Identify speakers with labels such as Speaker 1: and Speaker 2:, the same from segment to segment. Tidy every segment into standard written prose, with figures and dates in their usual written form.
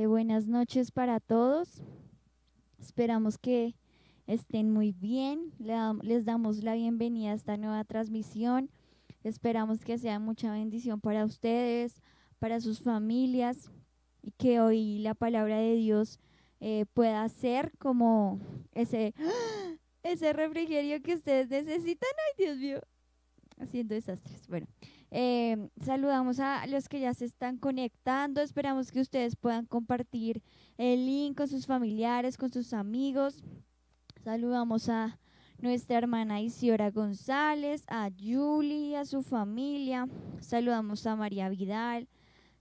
Speaker 1: Buenas noches para todos. Esperamos que estén muy bien. Les damos la bienvenida a esta nueva transmisión. Esperamos que sea mucha bendición para ustedes, para sus familias y que hoy la palabra de Dios pueda ser como ese, ese refrigerio que ustedes necesitan. Ay, Dios mío, haciendo desastres. Bueno, saludamos a los que ya se están conectando. Esperamos que ustedes puedan compartir el link con sus familiares, con sus amigos. Saludamos a nuestra hermana Isiora González, a Julie, a su familia. Saludamos a María Vidal.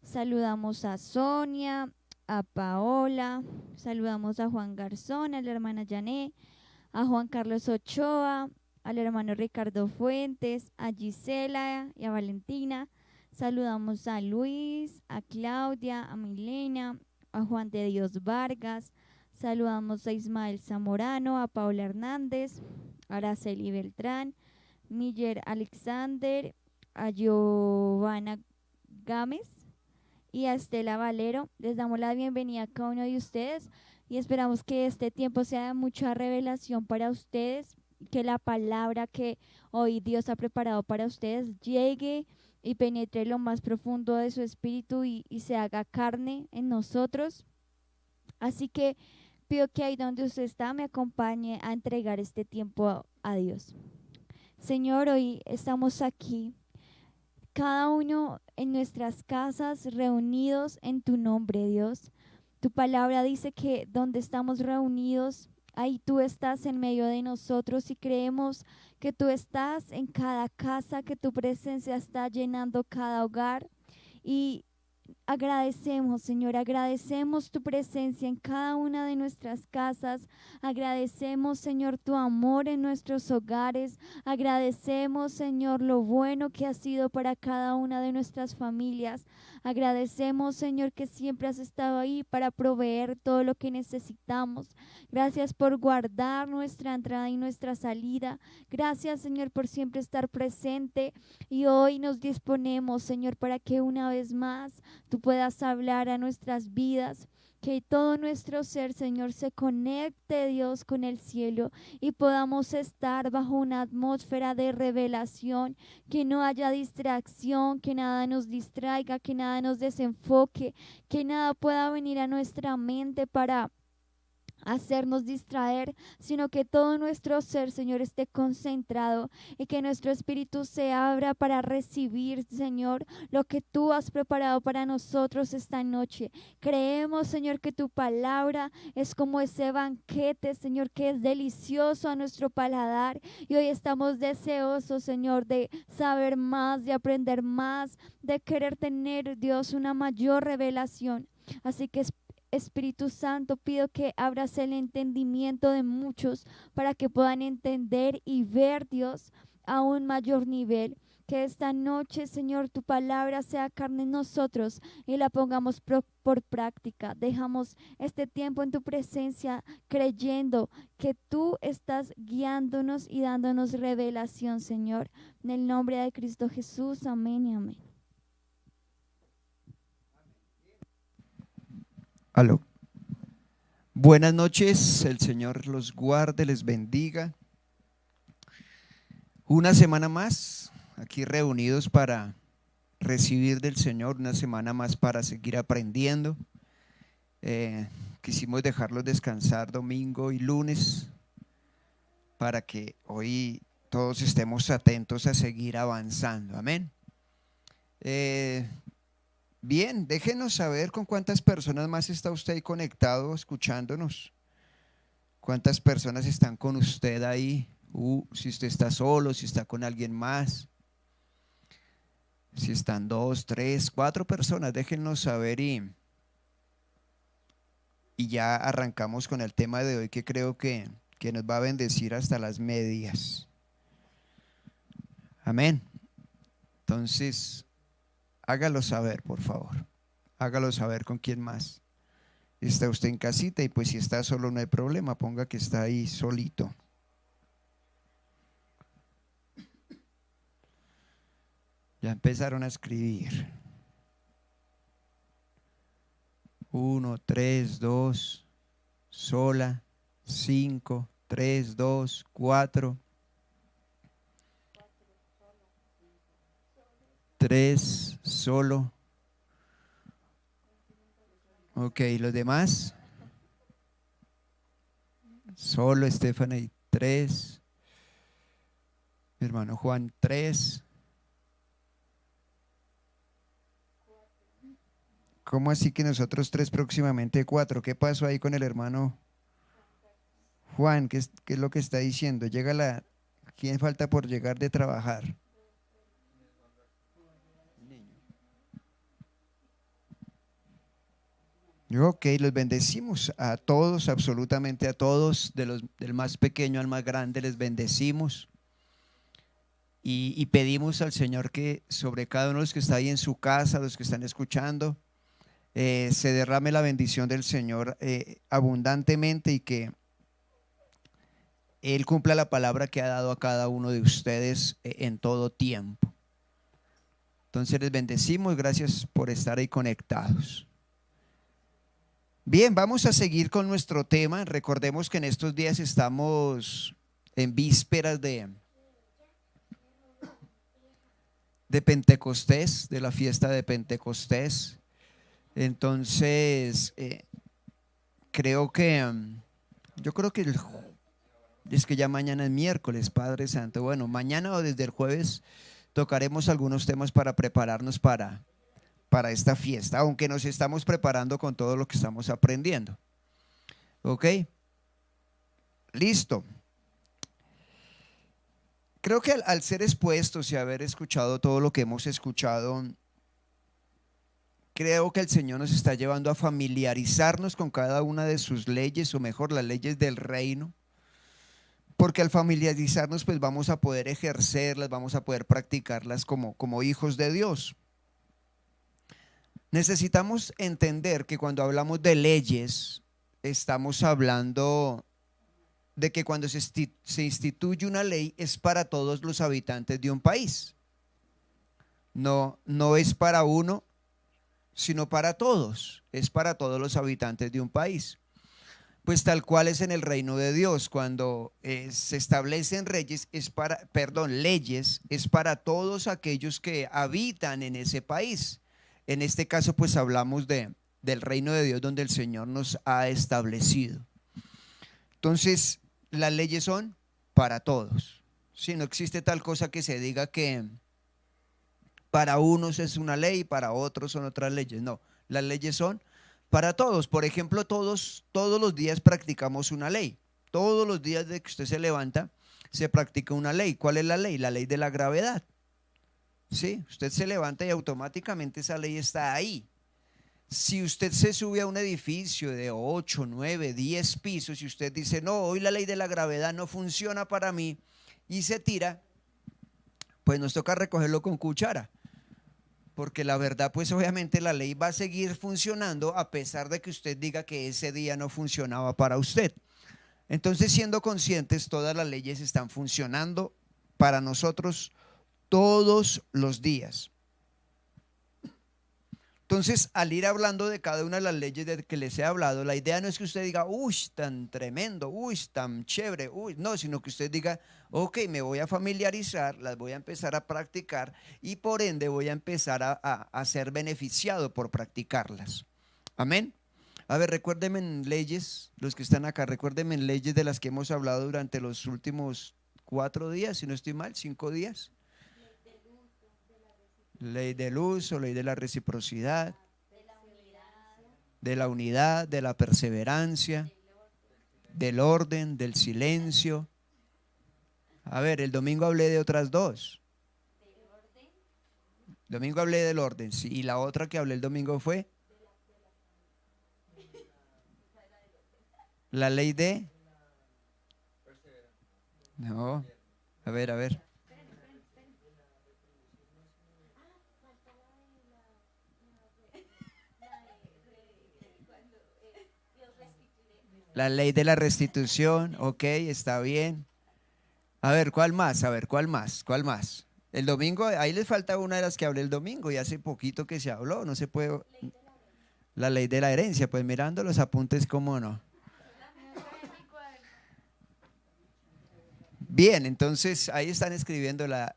Speaker 1: Saludamos a Sonia, a Paola. Saludamos a Juan Garzón, a la hermana Jané, a Juan Carlos Ochoa, al hermano Ricardo Fuentes, a Gisela y a Valentina. Saludamos a Luis, a Claudia, a Milena, a Juan de Dios Vargas. Saludamos a Ismael Zamorano, a Paula Hernández, a Araceli Beltrán, Miller Alexander, a Giovanna Gámez y a Estela Valero. Les damos la bienvenida a cada uno de ustedes y esperamos que este tiempo sea de mucha revelación para ustedes, que la palabra que hoy Dios ha preparado para ustedes llegue y penetre lo más profundo de su espíritu y se haga carne en nosotros. Así que pido que ahí donde usted está me acompañe a entregar este tiempo a Dios. Señor, hoy estamos aquí cada uno en nuestras casas, reunidos en tu nombre, Dios. Tu palabra dice que donde estamos reunidos, ahí tú estás en medio de nosotros y creemos que tú estás en cada casa, que tu presencia está llenando cada hogar. Y agradecemos, Señor, agradecemos tu presencia en cada una de nuestras casas. Agradecemos, Señor, tu amor en nuestros hogares. Agradecemos, Señor, lo bueno que has sido para cada una de nuestras familias. Agradecemos, Señor, que siempre has estado ahí para proveer todo lo que necesitamos. Gracias por guardar nuestra entrada y nuestra salida. Gracias, Señor, por siempre estar presente. Y hoy nos disponemos, Señor, para que una vez más tú puedas hablar a nuestras vidas, que todo nuestro ser, Señor, se conecte, Dios, con el cielo y podamos estar bajo una atmósfera de revelación, que no haya distracción, que nada nos distraiga, que nada nos desenfoque, que nada pueda venir a nuestra mente para hacernos distraer, sino que todo nuestro ser, Señor, esté concentrado y que nuestro espíritu se abra para recibir, Señor, lo que tú has preparado para nosotros esta noche. Creemos, Señor, que tu palabra es como ese banquete, Señor, que es delicioso a nuestro paladar y hoy estamos deseosos, Señor, de saber más, de aprender más, de querer tener, Dios, una mayor revelación. Así que Espíritu Santo, pido que abras el entendimiento de muchos para que puedan entender y ver, Dios, a un mayor nivel. Que esta noche, Señor, tu palabra sea carne en nosotros y la pongamos por práctica. Dejamos este tiempo en tu presencia creyendo que tú estás guiándonos y dándonos revelación, Señor. En el nombre de Cristo Jesús, amén y amén.
Speaker 2: Aló. Buenas noches, el Señor los guarde, les bendiga. Una semana más aquí reunidos para recibir del Señor, una semana más para seguir aprendiendo. Quisimos dejarlos descansar domingo y lunes para que hoy todos estemos atentos a seguir avanzando. Amén. Bien, déjenos saber con cuántas personas más está usted ahí conectado, escuchándonos. ¿Cuántas personas están con usted ahí? Si usted está solo, si está con alguien más, si están 2, 3, 4 personas, déjennos saber y ya arrancamos con el tema de hoy que creo que nos va a bendecir hasta las medias. Amén. Entonces, hágalo saber, por favor. Hágalo saber con quién más. Está usted en casita y pues si está solo no hay problema, ponga que está ahí solito. Ya empezaron a escribir. 1, 3, 2, sola, 5, 3, 2, 4, 3, solo. Ok, los demás. Solo Stephanie, 3. Mi hermano Juan, 3. ¿Cómo así que nosotros 3 próximamente 4? ¿Qué pasó ahí con el hermano Juan? ¿Qué es lo que está diciendo? ¿Quién falta por llegar de trabajar? Ok, los bendecimos a todos, absolutamente a todos, del más pequeño al más grande, les bendecimos y pedimos al Señor que sobre cada uno de los que está ahí en su casa, los que están escuchando, se derrame la bendición del Señor abundantemente y que Él cumpla la palabra que ha dado a cada uno de ustedes en todo tiempo. Entonces les bendecimos, gracias por estar ahí conectados. Bien, vamos a seguir con nuestro tema. Recordemos que en estos días estamos en vísperas de Pentecostés, de la fiesta de Pentecostés. Entonces, creo que, yo creo que es que ya mañana es miércoles, Padre Santo. Bueno, mañana o desde el jueves tocaremos algunos temas para prepararnos para esta fiesta, aunque nos estamos preparando con todo lo que estamos aprendiendo. ¿Ok? Listo. Creo que al ser expuestos y haber escuchado todo lo que hemos escuchado, creo que el Señor nos está llevando a familiarizarnos con cada una de sus leyes, o mejor, las leyes del reino, porque al familiarizarnos pues vamos a poder ejercerlas, vamos a poder practicarlas como hijos de Dios. Necesitamos entender que cuando hablamos de leyes, estamos hablando de que cuando se instituye una ley es para todos los habitantes de un país. No es para uno, sino para todos. Es para todos los habitantes de un país. Pues tal cual es en el reino de Dios. Cuando se establecen leyes, es para todos aquellos que habitan en ese país. En este caso, pues hablamos del reino de Dios donde el Señor nos ha establecido. Entonces, las leyes son para todos. Si no existe tal cosa que se diga que para unos es una ley, para otros son otras leyes. No, las leyes son para todos. Por ejemplo, todos los días practicamos una ley. Todos los días de que usted se levanta, se practica una ley. ¿Cuál es la ley? La ley de la gravedad. Sí, usted se levanta y automáticamente esa ley está ahí. Si usted se sube a un edificio de 8, 9, 10 pisos y usted dice, no, hoy la ley de la gravedad no funciona para mí, y se tira, pues nos toca recogerlo con cuchara. Porque la verdad, pues obviamente la ley va a seguir funcionando a pesar de que usted diga que ese día no funcionaba para usted. Entonces, siendo conscientes, todas las leyes están funcionando para nosotros todos los días. Entonces, al ir hablando de cada una de las leyes de que les he hablado, la idea no es que usted diga, uy, tan tremendo, uy, tan chévere, uy, no, sino que usted diga, ok, me voy a familiarizar, las voy a empezar a practicar y por ende voy a empezar a ser beneficiado por practicarlas. Amén. A ver, recuérdenme en leyes, los que están acá, recuérdenme en leyes de las que hemos hablado durante los últimos 4 días, si no estoy mal, 5 días. Ley del uso, ley de la reciprocidad, de la unidad, de la perseverancia, del orden, del silencio. A ver, el domingo hablé de otras 2. Domingo hablé del orden, sí, y la otra que hablé el domingo fue la ley de... No, a ver. La ley de la restitución, ok, está bien. A ver, ¿cuál más? A ver, ¿cuál más? ¿Cuál más? El domingo, ahí les falta una de las que hablé el domingo y hace poquito que se habló, no se puede. La ley de la herencia, pues mirando los apuntes, ¿cómo no? Bien, entonces ahí están escribiendo la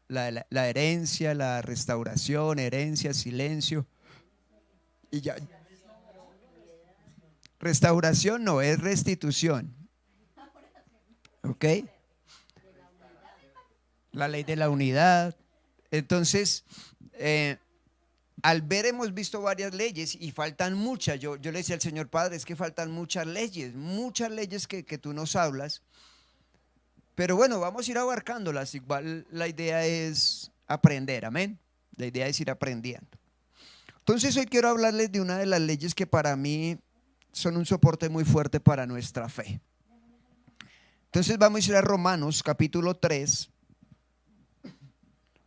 Speaker 2: herencia, la restauración, herencia, silencio. Y ya. Restauración no, es restitución. ¿Ok? La ley de la unidad. Entonces, al ver hemos visto varias leyes y faltan muchas. Yo le decía al Señor Padre, es que faltan muchas leyes que tú nos hablas. Pero bueno, vamos a ir abarcándolas. Igual la idea es aprender, amén. La idea es ir aprendiendo. Entonces hoy quiero hablarles de una de las leyes que para mí son un soporte muy fuerte para nuestra fe. Entonces vamos a ir a Romanos capítulo 3.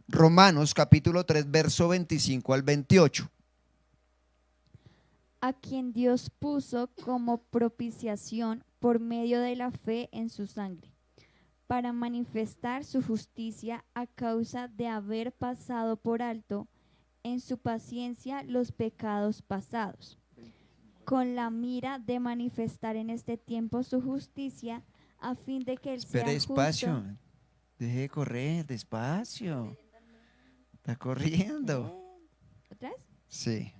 Speaker 2: Romanos capítulo 3, verso 25 al 28.
Speaker 1: A quien Dios puso como propiciación por medio de la fe en su sangre, para manifestar su justicia a causa de haber pasado por alto en su paciencia los pecados pasados, con la mira de manifestar en este tiempo su justicia, a fin de que Él sea
Speaker 2: Espere despacio,
Speaker 1: justo.
Speaker 2: deje de correr, despacio. Está corriendo.
Speaker 1: ¿Otra vez?
Speaker 2: Sí.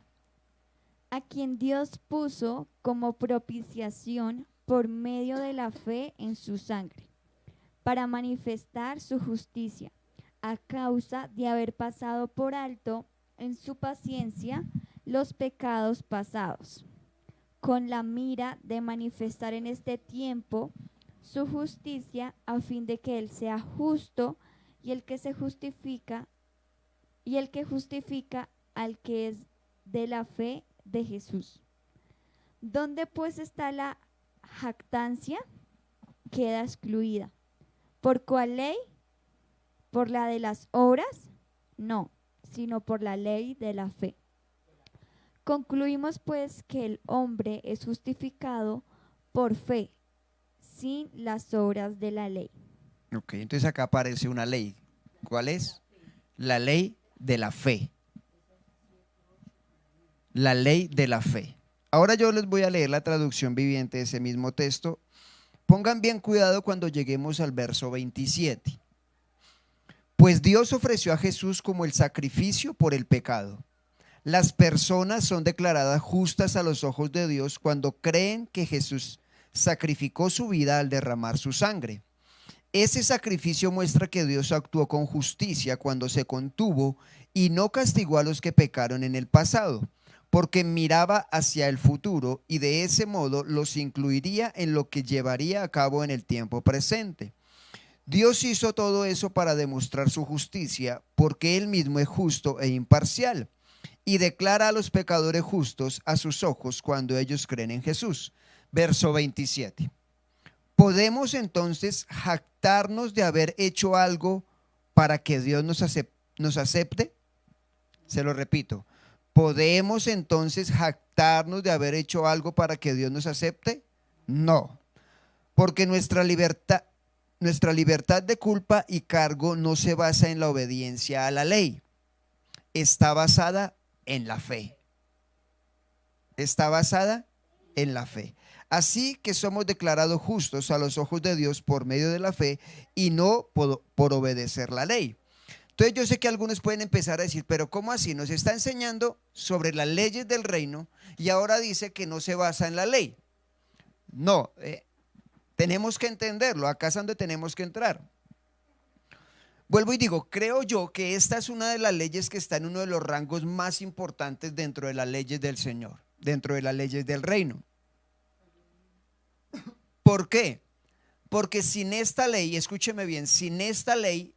Speaker 1: A quien Dios puso como propiciación por medio de la fe en su sangre, para manifestar su justicia, a causa de haber pasado por alto en su paciencia los pecados pasados, con la mira de manifestar en este tiempo su justicia, a fin de que Él sea justo y el que se justifica, y el que justifica al que es de la fe de Jesús. ¿Dónde pues está la jactancia? Queda excluida. ¿Por cuál ley? ¿Por la de las obras? No, sino por la ley de la fe. Concluimos pues que el hombre es justificado por fe, sin las obras de la ley.
Speaker 2: Ok, entonces acá aparece una ley. ¿Cuál es? La ley de la fe. La ley de la fe. Ahora yo les voy a leer la traducción viviente de ese mismo texto. Pongan bien cuidado cuando lleguemos al verso 27. Pues Dios ofreció a Jesús como el sacrificio por el pecado. Las personas son declaradas justas a los ojos de Dios cuando creen que Jesús sacrificó su vida al derramar su sangre. Ese sacrificio muestra que Dios actuó con justicia cuando se contuvo y no castigó a los que pecaron en el pasado, porque miraba hacia el futuro y de ese modo los incluiría en lo que llevaría a cabo en el tiempo presente. Dios hizo todo eso para demostrar su justicia, porque Él mismo es justo e imparcial, y declara a los pecadores justos a sus ojos cuando ellos creen en Jesús. Verso 27. ¿Podemos entonces jactarnos de haber hecho algo para que Dios nos acepte? Se lo repito. ¿Podemos entonces jactarnos de haber hecho algo para que Dios nos acepte? No, porque nuestra libertad de culpa y cargo no se basa en la obediencia a la ley. Está basada en la fe. Está basada en la fe. Así que somos declarados justos a los ojos de Dios por medio de la fe y no por obedecer la ley. Entonces yo sé que algunos pueden empezar a decir, pero ¿cómo así? Nos está enseñando sobre las leyes del reino y ahora dice que no se basa en la ley. No, tenemos que entenderlo, acá es donde tenemos que entrar. Vuelvo y digo, creo yo que esta es una de las leyes que está en uno de los rangos más importantes dentro de las leyes del Señor, dentro de las leyes del reino. ¿Por qué? Porque sin esta ley, escúcheme bien, sin esta ley,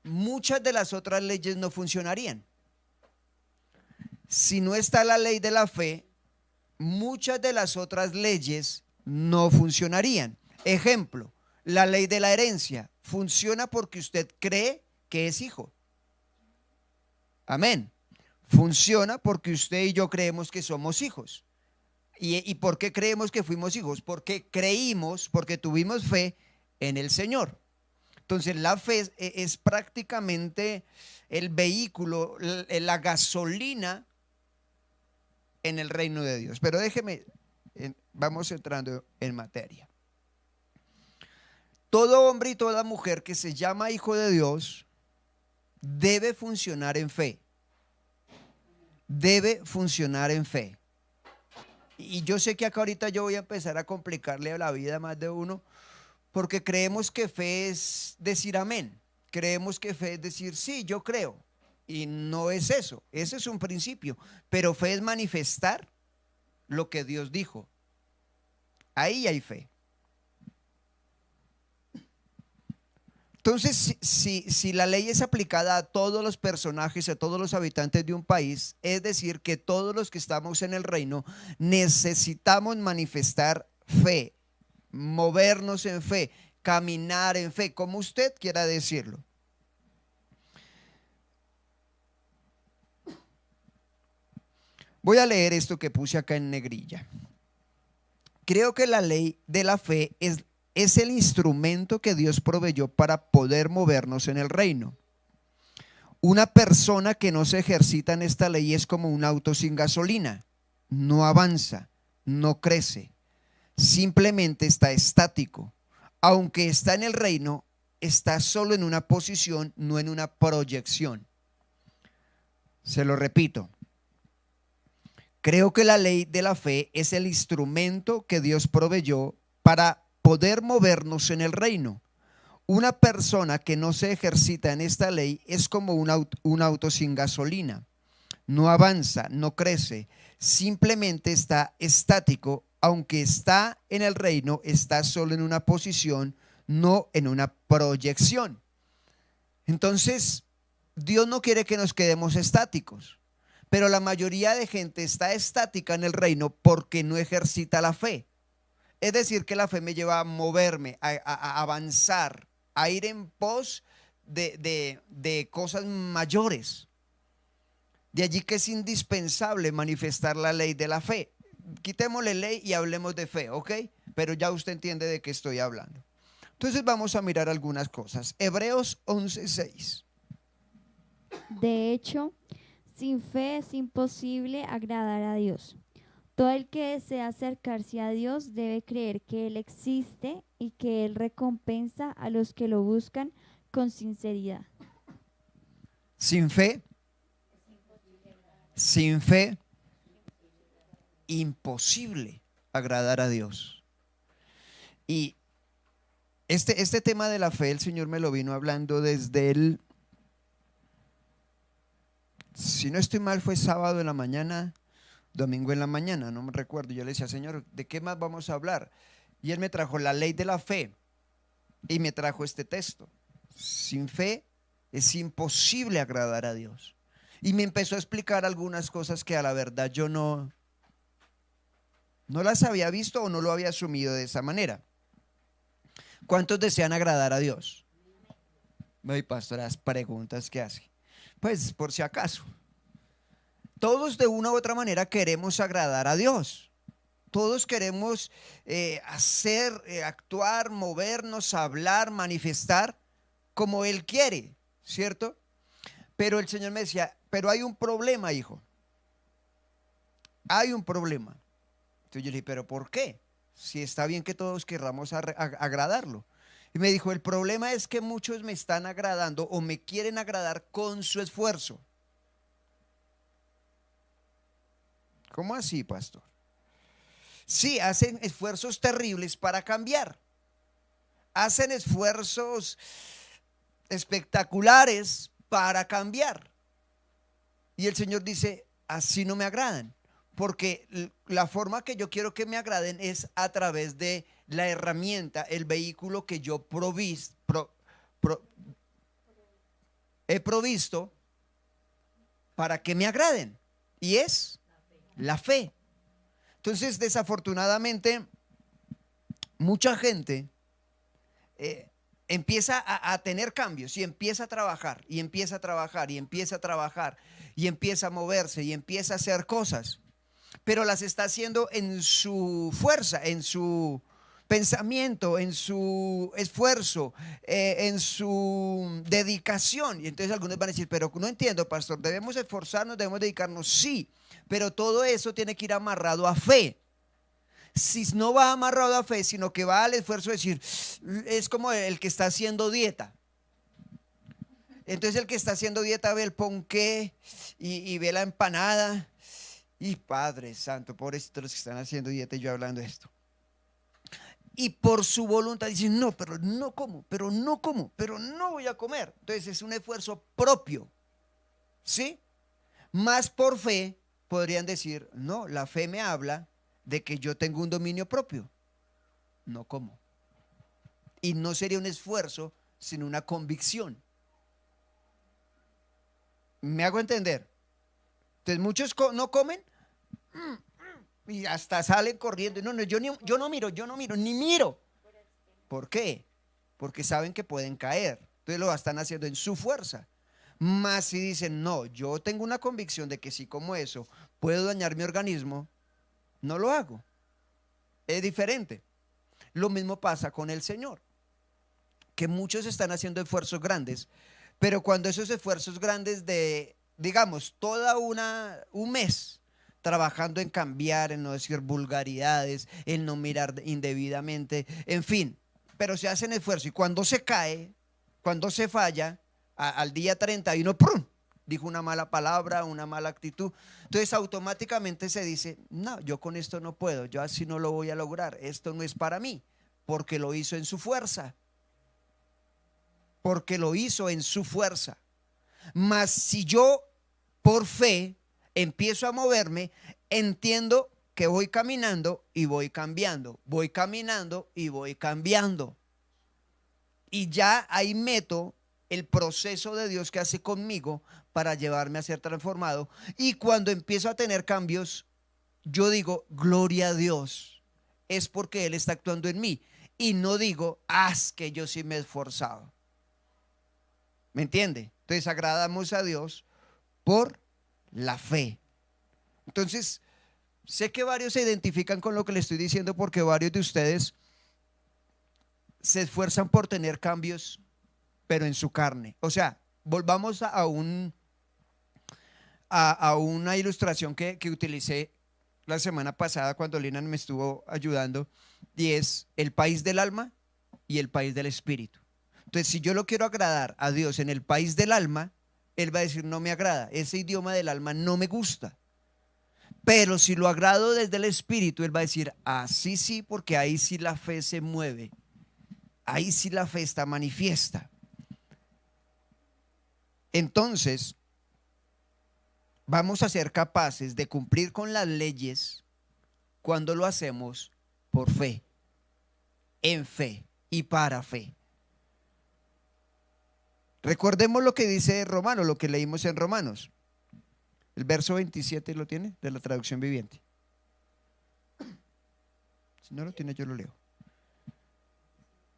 Speaker 2: muchas de las otras leyes no funcionarían. Si no está la ley de la fe, muchas de las otras leyes no funcionarían. Ejemplo, la ley de la herencia funciona porque usted cree que es hijo. Amén. Funciona porque usted y yo creemos que somos hijos. ¿Y por qué creemos que fuimos hijos? Porque creímos, porque tuvimos fe en el Señor. Entonces la fe es prácticamente el vehículo, la gasolina en el reino de Dios. Pero déjeme, vamos entrando en materia. Todo hombre y toda mujer que se llama hijo de Dios debe funcionar en fe. Debe funcionar en fe. Y yo sé que acá ahorita yo voy a empezar a complicarle la vida a más de uno, porque creemos que fe es decir amén. Creemos que fe es decir sí, yo creo. Y no es eso. Ese es un principio. Pero fe es manifestar lo que Dios dijo. Ahí hay fe. Entonces, si la ley es aplicada a todos los personajes, a todos los habitantes de un país, es decir, que todos los que estamos en el reino necesitamos manifestar fe, movernos en fe, caminar en fe, como usted quiera decirlo. Voy a leer esto que puse acá en negrilla. Creo que la ley de la fe es el instrumento que Dios proveyó para poder movernos en el reino. Una persona que no se ejercita en esta ley es como un auto sin gasolina. No avanza, no crece, simplemente está estático. Aunque está en el reino, está solo en una posición, no en una proyección. Se lo repito. Creo que la ley de la fe es el instrumento que Dios proveyó para poder movernos en el reino. Una persona que no se ejercita en esta ley es como un auto sin gasolina. No avanza, no crece, simplemente está estático. Aunque está en el reino, está solo en una posición, no en una proyección. Entonces, Dios no quiere que nos quedemos estáticos, pero la mayoría de gente está estática en el reino porque no ejercita la fe. Es decir, que la fe me lleva a moverme, a avanzar, a ir en pos de cosas mayores. De allí que es indispensable manifestar la ley de la fe. Quitémosle ley y hablemos de fe, ¿ok? Pero ya usted entiende de qué estoy hablando. Entonces vamos a mirar algunas cosas. Hebreos 11:6.
Speaker 1: De hecho, sin fe es imposible agradar a Dios. Todo el que desea acercarse a Dios debe creer que Él existe y que Él recompensa a los que lo buscan con sinceridad.
Speaker 2: Sin fe, imposible agradar a Dios. Y este tema de la fe, el Señor me lo vino hablando desde el, si no estoy mal, fue sábado en la mañana, domingo en la mañana, no me recuerdo. Yo le decía, Señor, ¿de qué más vamos a hablar? Y Él me trajo la ley de la fe y me trajo este texto. Sin fe es imposible agradar a Dios. Y me empezó a explicar algunas cosas que a la verdad yo no las había visto o no lo había asumido de esa manera. ¿Cuántos desean agradar a Dios? Ay, pastor, las preguntas que hace. Pues por si acaso. Todos de una u otra manera queremos agradar a Dios. Todos queremos hacer, actuar, movernos, hablar, manifestar como Él quiere, ¿cierto? Pero el Señor me decía, pero hay un problema, hijo. Hay un problema. Entonces yo le dije, ¿pero por qué? Si está bien que todos querramos agradarlo. Y me dijo, el problema es que muchos me están agradando o me quieren agradar con su esfuerzo. ¿Cómo así, pastor? Sí, hacen esfuerzos terribles para cambiar. Hacen esfuerzos espectaculares para cambiar. Y el Señor dice, así no me agradan. Porque la forma que yo quiero que me agraden es a través de la herramienta, el vehículo que yo he provisto para que me agraden. Y es la fe. Entonces, desafortunadamente, mucha gente empieza a tener cambios y empieza a trabajar y empieza a trabajar y empieza a trabajar y empieza a moverse y empieza a hacer cosas, pero las está haciendo en su fuerza, pensamiento, en su esfuerzo, en su dedicación. Y entonces algunos van a decir, pero no entiendo, pastor, debemos esforzarnos, debemos dedicarnos, sí, pero todo eso tiene que ir amarrado a fe. Si no va amarrado a fe, sino que va al esfuerzo de decir, es como el que está haciendo dieta. Entonces el que está haciendo dieta ve el ponqué y ve la empanada. Y Padre Santo, pobrecitos los que están haciendo dieta y yo hablando de esto. Y por su voluntad dicen, no, pero no como, pero no como, pero no voy a comer. Entonces es un esfuerzo propio, ¿sí? Más por fe podrían decir, no, la fe me habla de que yo tengo un dominio propio. No como. Y no sería un esfuerzo, sino una convicción. ¿Me hago entender? Entonces muchos no comen y hasta salen corriendo. No, yo no miro, ni miro. ¿Por qué? Porque saben que pueden caer. Entonces lo están haciendo en su fuerza. Más si dicen, no, yo tengo una convicción de que si como eso puedo dañar mi organismo, no lo hago. Es diferente. Lo mismo pasa con el Señor, que muchos están haciendo esfuerzos grandes, pero cuando esos esfuerzos grandes de, digamos, un mes trabajando en cambiar, en no decir vulgaridades, en no mirar indebidamente, en fin, pero se hacen esfuerzo y cuando se cae, cuando se falla, al día 31, ¡prum!, dijo una mala palabra, una mala actitud. Entonces automáticamente se dice, no, yo con esto no puedo, yo así no lo voy a lograr, esto no es para mí, porque lo hizo en su fuerza. Porque lo hizo en su fuerza. Mas si yo por fe empiezo a moverme, entiendo que voy caminando y voy cambiando, voy caminando y voy cambiando. Y ya ahí meto el proceso de Dios que hace conmigo para llevarme a ser transformado. Y cuando empiezo a tener cambios, yo digo, gloria a Dios, es porque Él está actuando en mí. Y no digo, que yo sí me he esforzado. ¿Me entiende? Entonces agradamos a Dios por la fe. Entonces, sé que varios se identifican con lo que le estoy diciendo porque varios de ustedes se esfuerzan por tener cambios, pero en su carne. O sea, volvamos a una ilustración que utilicé la semana pasada cuando Lina me estuvo ayudando, y es el país del alma y el país del espíritu. Entonces, si yo lo quiero agradar a Dios en el país del alma, Él va a decir, no me agrada, ese idioma del alma no me gusta. Pero si lo agrado desde el espíritu, Él va a decir, sí, sí, porque ahí sí la fe se mueve, ahí sí la fe está manifiesta. Entonces, vamos a ser capaces de cumplir con las leyes cuando lo hacemos por fe, en fe y para fe. Recordemos lo que dice Romanos, lo que leímos en Romanos. El verso 27 lo tiene, de la traducción viviente. Si no lo tiene, yo lo leo.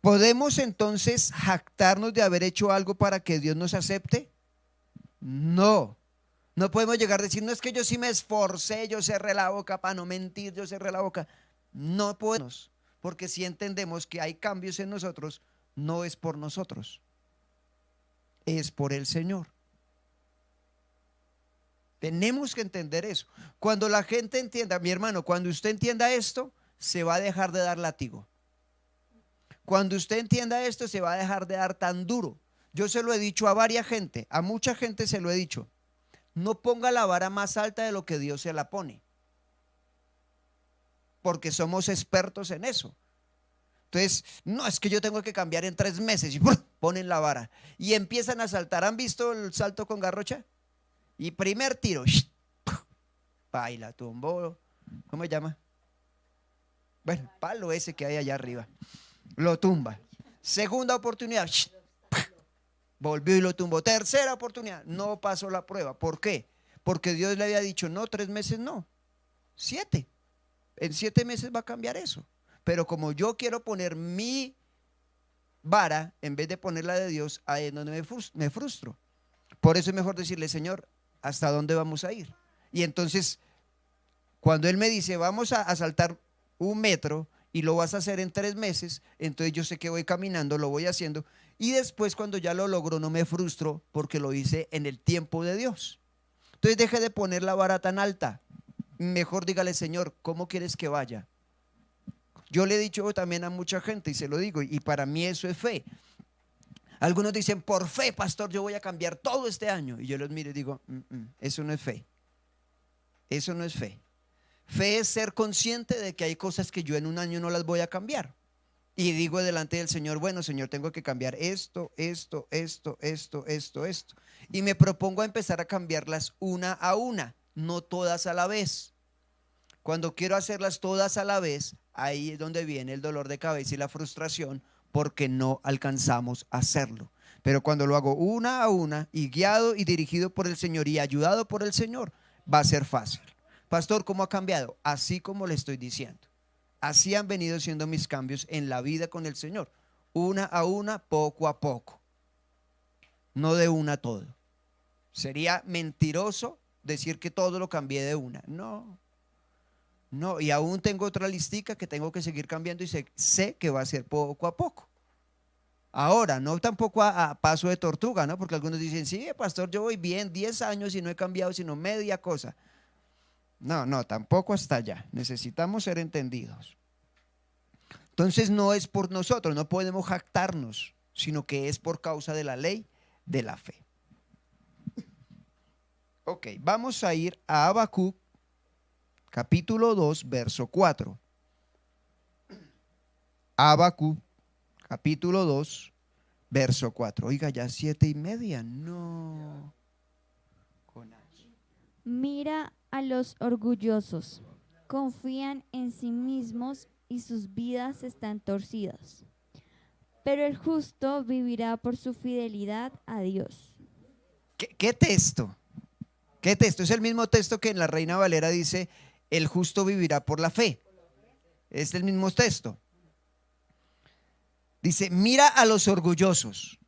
Speaker 2: ¿Podemos entonces jactarnos de haber hecho algo para que Dios nos acepte? No. No podemos llegar a decir, no, es que yo sí me esforcé, yo cerré la boca para no mentir, yo cerré la boca. No podemos, porque si entendemos que hay cambios en nosotros, no es por nosotros, es por el Señor. Tenemos que entender eso. Cuando la gente entienda, mi hermano, cuando usted entienda esto, se va a dejar de dar látigo. Cuando usted entienda esto, se va a dejar de dar tan duro. Yo se lo he dicho a varias gente, a mucha gente se lo he dicho. No ponga la vara más alta de lo que Dios se la pone, porque somos expertos en eso. Entonces, no, es que yo tengo que cambiar en 3 meses y ponen la vara y empiezan a saltar. ¿Han visto el salto con garrocha? Y primer tiro, baila, tumbó, ¿cómo se llama? Bueno, el palo ese que hay allá arriba, lo tumba. Segunda oportunidad, volvió y lo tumbó. Tercera oportunidad, no pasó la prueba. ¿Por qué? Porque Dios le había dicho, no, 3 meses no, 7. En 7 meses va a cambiar eso. Pero como yo quiero poner mi vara en vez de poner la de Dios, ahí es donde me frustro. Por eso es mejor decirle, Señor, ¿hasta dónde vamos a ir? Y entonces, cuando Él me dice, vamos a saltar 1 metro, y lo vas a hacer en 3 meses, entonces yo sé que voy caminando, lo voy haciendo, y después cuando ya lo logro no me frustro porque lo hice en el tiempo de Dios. Entonces deje de poner la vara tan alta. Mejor dígale, Señor, ¿cómo quieres que vaya? Yo le he dicho también a mucha gente y se lo digo, y para mí eso es fe. Algunos dicen, por fe, pastor, yo voy a cambiar todo este año. Y yo los miro y digo, eso no es fe. Eso no es fe. Fe es ser consciente de que hay cosas que yo en un año no las voy a cambiar. Y digo delante del Señor, bueno, Señor, tengo que cambiar esto. Y me propongo a empezar a cambiarlas una a una, no todas a la vez. Cuando quiero hacerlas todas a la vez, ahí es donde viene el dolor de cabeza y la frustración, porque no alcanzamos a hacerlo. Pero cuando lo hago una a una y guiado y dirigido por el Señor y ayudado por el Señor, va a ser fácil. Pastor, ¿cómo ha cambiado? Así como le estoy diciendo. Así han venido siendo mis cambios en la vida con el Señor. Una a una, poco a poco. No de una a todo. Sería mentiroso decir que todo lo cambié de una. No. No, y aún tengo otra listica que tengo que seguir cambiando y sé que va a ser poco a poco. Ahora, no tampoco a paso de tortuga, ¿no? Porque algunos dicen, sí, pastor, yo voy bien, 10 años y no he cambiado sino media cosa. No, tampoco hasta allá. Necesitamos ser entendidos. Entonces no es por nosotros, no podemos jactarnos, sino que es por causa de la ley de la fe. Ok, vamos a ir a Habacuc, capítulo 2, verso 4. Habacuc, capítulo 2, verso 4. Oiga, ya 7:30. No.
Speaker 1: Mira a los orgullosos, confían en sí mismos y sus vidas están torcidas. Pero el justo vivirá por su fidelidad a Dios.
Speaker 2: ¿Qué texto? ¿Qué texto? Es el mismo texto que en la Reina Valera dice, el justo vivirá por la fe. Es el mismo texto. Dice, mira a los orgullosos,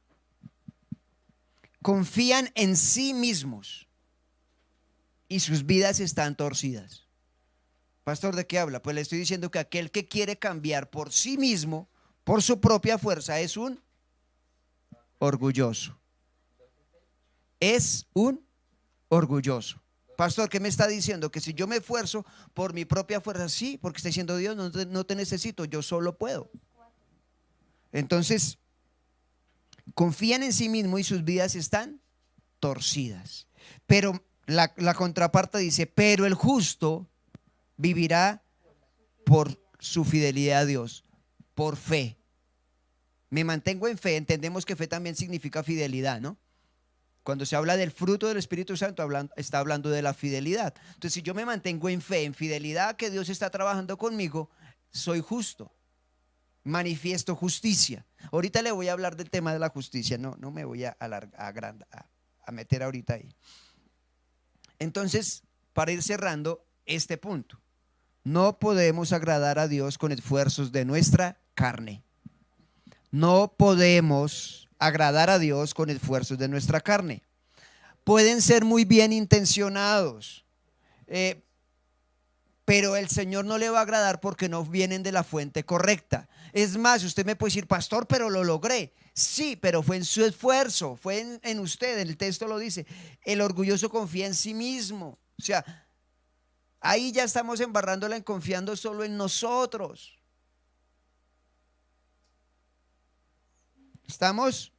Speaker 2: confían en sí mismos y sus vidas están torcidas. Pastor, ¿de qué habla? Pues le estoy diciendo que aquel que quiere cambiar por sí mismo, por su propia fuerza, es un orgulloso. Es un orgulloso. Pastor, ¿qué me está diciendo? Que si yo me esfuerzo por mi propia fuerza, sí, porque está diciendo Dios, no te necesito, yo solo puedo. Entonces, confían en sí mismo y sus vidas están torcidas. Pero la contraparte dice, pero el justo vivirá por su fidelidad a Dios, por fe. Me mantengo en fe. Entendemos que fe también significa fidelidad, ¿no? Cuando se habla del fruto del Espíritu Santo, está hablando de la fidelidad. Entonces, si yo me mantengo en fe, en fidelidad, que Dios está trabajando conmigo, soy justo. Manifiesto justicia. Ahorita le voy a hablar del tema de la justicia. No me voy a meter ahorita ahí. Entonces, para ir cerrando este punto, no podemos agradar a Dios con esfuerzos de nuestra carne. No podemos agradar a Dios con esfuerzos de nuestra carne. Pueden ser muy bien intencionados, pero el Señor no le va a agradar porque no vienen de la fuente correcta. Es más, usted me puede decir, pastor, pero lo logré. Sí, pero fue en su esfuerzo, fue en usted. El texto lo dice, el orgulloso confía en sí mismo. O sea, ahí ya estamos embarrándola en confiando solo en nosotros. ¿Estamos?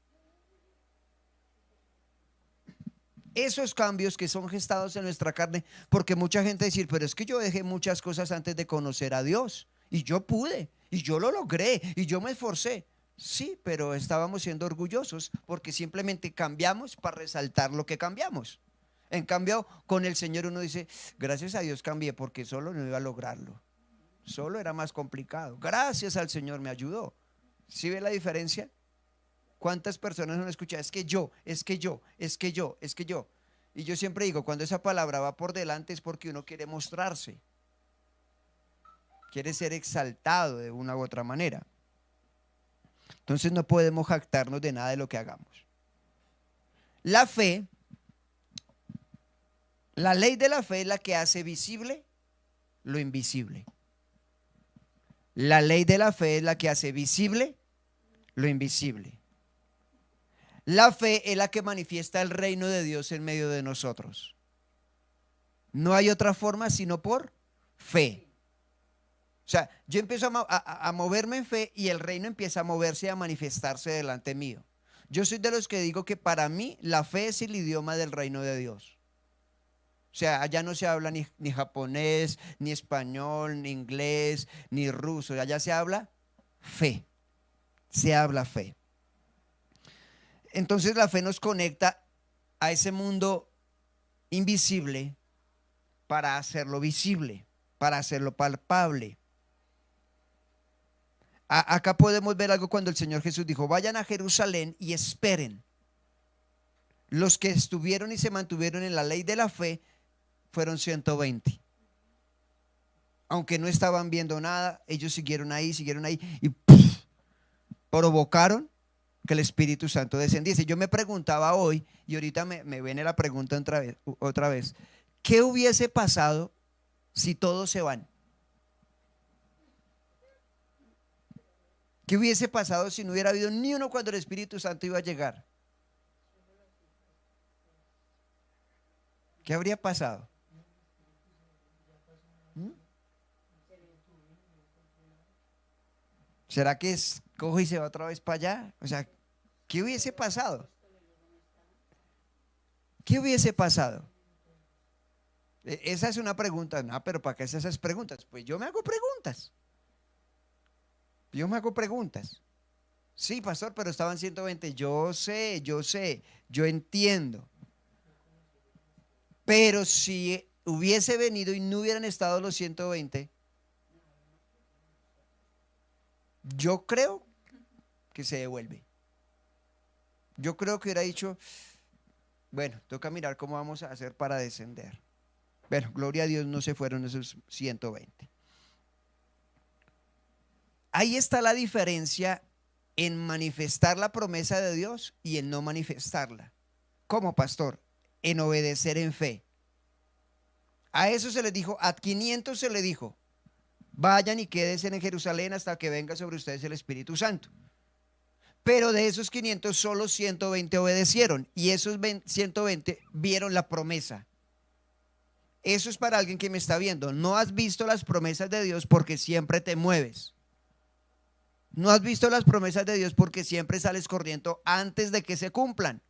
Speaker 2: Esos cambios que son gestados en nuestra carne, porque mucha gente dice, pero es que yo dejé muchas cosas antes de conocer a Dios, y yo pude, y yo lo logré, y yo me esforcé. Sí, pero estábamos siendo orgullosos porque simplemente cambiamos para resaltar lo que cambiamos. En cambio, con el Señor uno dice, gracias a Dios cambié porque solo no iba a lograrlo. Solo era más complicado. Gracias al Señor me ayudó. ¿Sí ve la diferencia? ¿Cuántas personas no escuchan? Es que yo. Y yo siempre digo, cuando esa palabra va por delante es porque uno quiere mostrarse. Quiere ser exaltado de una u otra manera. Entonces no podemos jactarnos de nada de lo que hagamos. La fe, la ley de la fe es la que hace visible lo invisible. La ley de la fe es la que hace visible lo invisible. La fe es la que manifiesta el reino de Dios en medio de nosotros. No hay otra forma sino por fe. O sea, yo empiezo a moverme en fe y el reino empieza a moverse y a manifestarse delante mío. Yo soy de los que digo que para mí la fe es el idioma del reino de Dios. O sea, allá no se habla ni japonés, ni español, ni inglés, ni ruso. Allá se habla fe. Se habla fe. Entonces la fe nos conecta a ese mundo invisible para hacerlo visible, para hacerlo palpable. Acá podemos ver algo cuando el Señor Jesús dijo: vayan a Jerusalén y esperen. Los que estuvieron y se mantuvieron en la ley de la fe fueron 120. Aunque no estaban viendo nada, ellos siguieron ahí y ¡puf!, provocaron que el Espíritu Santo descendiese. Yo me preguntaba hoy, y ahorita me viene la pregunta otra vez, ¿qué hubiese pasado si todos se van? ¿Qué hubiese pasado si no hubiera habido ni uno cuando el Espíritu Santo iba a llegar? ¿Qué habría pasado? ¿Será que coge y se va otra vez para allá? O sea, ¿qué hubiese pasado? ¿Qué hubiese pasado? Esa es una pregunta. No, pero ¿para qué haces esas preguntas? Pues yo me hago preguntas. Sí, pastor, pero estaban 120. Yo sé, yo entiendo. Pero si hubiese venido y no hubieran estado los 120, yo creo que se devuelve. Yo creo que hubiera dicho: bueno, toca mirar cómo vamos a hacer para descender. Bueno, gloria a Dios, no se fueron esos 120. Ahí está la diferencia en manifestar la promesa de Dios y en no manifestarla. ¿Cómo, pastor? En obedecer en fe. A eso se les dijo, a 500 se les dijo: vayan y quédense en Jerusalén hasta que venga sobre ustedes el Espíritu Santo. Pero de esos 500 solo 120 obedecieron, y esos 120 vieron la promesa. Eso es para alguien que me está viendo. No has visto las promesas de Dios porque siempre te mueves. No has visto las promesas de Dios porque siempre sales corriendo antes de que se cumplan.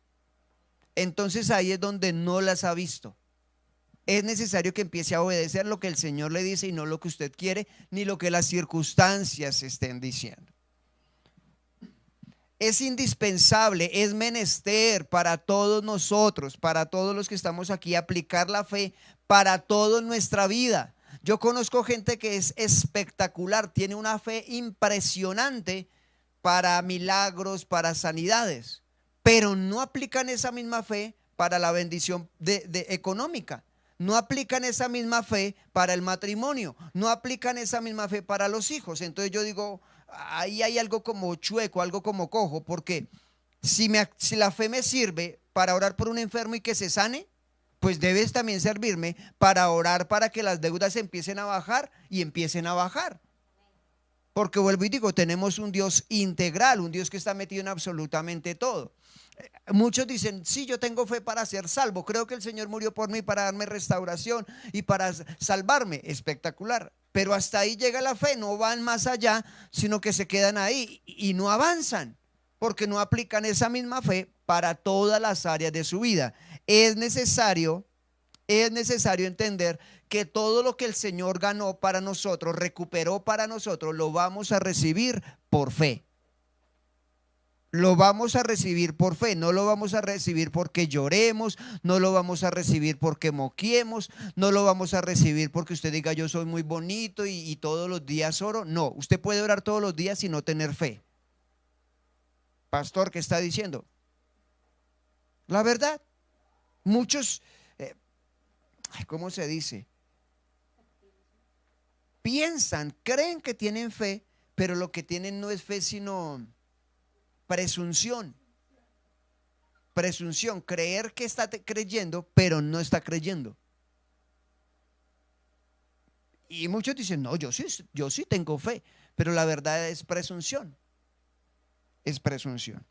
Speaker 2: Entonces ahí es donde no las ha visto. Es necesario que empiece a obedecer lo que el Señor le dice y no lo que usted quiere, ni lo que las circunstancias estén diciendo. Es indispensable, es menester para todos nosotros, para todos los que estamos aquí, aplicar la fe para toda nuestra vida. Yo conozco gente que es espectacular, tiene una fe impresionante para milagros, para sanidades, pero no aplican esa misma fe para la bendición económica. No aplican esa misma fe para el matrimonio, no aplican esa misma fe para los hijos. Entonces yo digo, ahí hay algo como chueco, algo como cojo, porque si la fe me sirve para orar por un enfermo y que se sane, pues debes también servirme para orar para que las deudas empiecen a bajar y empiecen a bajar. Porque vuelvo y digo, tenemos un Dios integral, un Dios que está metido en absolutamente todo. Muchos dicen, sí, yo tengo fe para ser salvo, creo que el Señor murió por mí para darme restauración y para salvarme. Espectacular, pero hasta ahí llega la fe, no van más allá, sino que se quedan ahí y no avanzan, porque no aplican esa misma fe para todas las áreas de su vida. Es necesario entender que todo lo que el Señor ganó para nosotros, recuperó para nosotros, lo vamos a recibir por fe. Lo vamos a recibir por fe, no lo vamos a recibir porque lloremos, no lo vamos a recibir porque moquiemos, no lo vamos a recibir porque usted diga yo soy muy bonito y todos los días oro. No, usted puede orar todos los días y no tener fe. Pastor, ¿qué está diciendo? La verdad, muchos, ¿cómo se dice? Piensan, creen que tienen fe, pero lo que tienen no es fe sino presunción, creer que está creyendo, pero no está creyendo. Y muchos dicen, no, yo sí tengo fe, pero la verdad es presunción. Es presunción.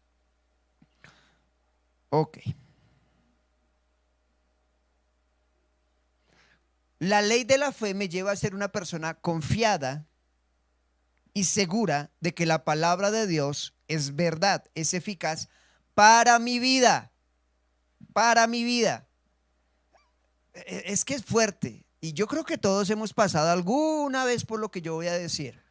Speaker 2: Ok. La ley de la fe me lleva a ser una persona confiada y segura de que la palabra de Dios es verdad, es eficaz para mi vida. Para mi vida. Es que es fuerte. Y yo creo que todos hemos pasado alguna vez por lo que yo voy a decir.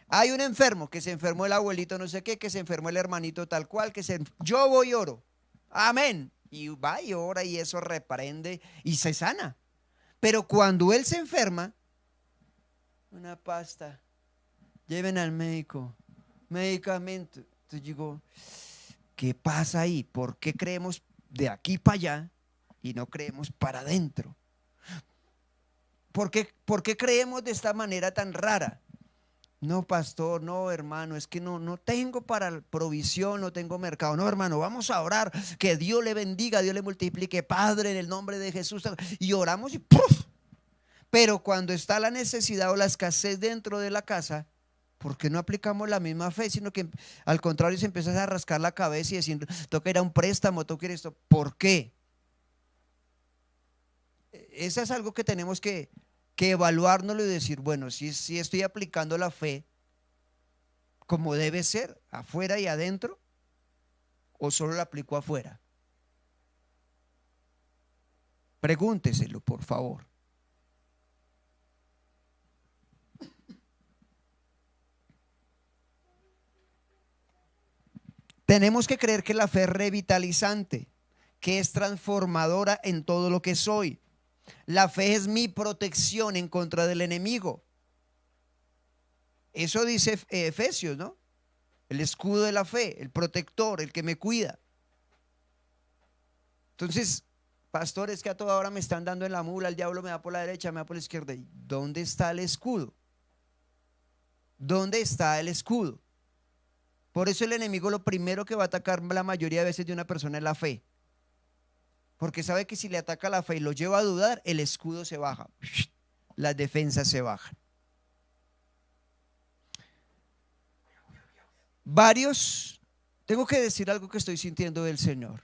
Speaker 2: Hay un enfermo, que se enfermó el abuelito no sé qué, que se enfermó el hermanito tal cual, yo voy y oro. Amén. Y va y ora y eso reprende y se sana. Pero cuando él se enferma, una pasta, lleven al médico, medicamento. Entonces digo, ¿qué pasa ahí? ¿Por qué creemos de aquí para allá y no creemos para adentro? ¿Por qué creemos de esta manera tan rara? No, pastor, no, hermano, es que no tengo para provisión, no tengo mercado. No, hermano, vamos a orar, que Dios le bendiga, Dios le multiplique, Padre, en el nombre de Jesús. Y oramos y ¡puf! Pero cuando está la necesidad o la escasez dentro de la casa, ¿por qué no aplicamos la misma fe? Sino que al contrario se empieza a rascar la cabeza y decir, toca ir a un préstamo, toca ir a esto. ¿Por qué? Eso es algo que tenemos que evaluárnoslo y decir, bueno, si estoy aplicando la fe como debe ser, afuera y adentro, o solo la aplico afuera. Pregúnteselo, por favor. Tenemos que creer que la fe es revitalizante, que es transformadora en todo lo que soy. La fe es mi protección en contra del enemigo. Eso dice Efesios, ¿no? El escudo de la fe, el protector, el que me cuida. Entonces, pastores, que a toda hora me están dando en la mula, el diablo me da por la derecha, me da por la izquierda. ¿Dónde está el escudo? ¿Dónde está el escudo? Por eso el enemigo lo primero que va a atacar la mayoría de veces de una persona es la fe. Porque sabe que si le ataca la fe y lo lleva a dudar, el escudo se baja. Las defensas se bajan. Varios, tengo que decir algo que estoy sintiendo del Señor.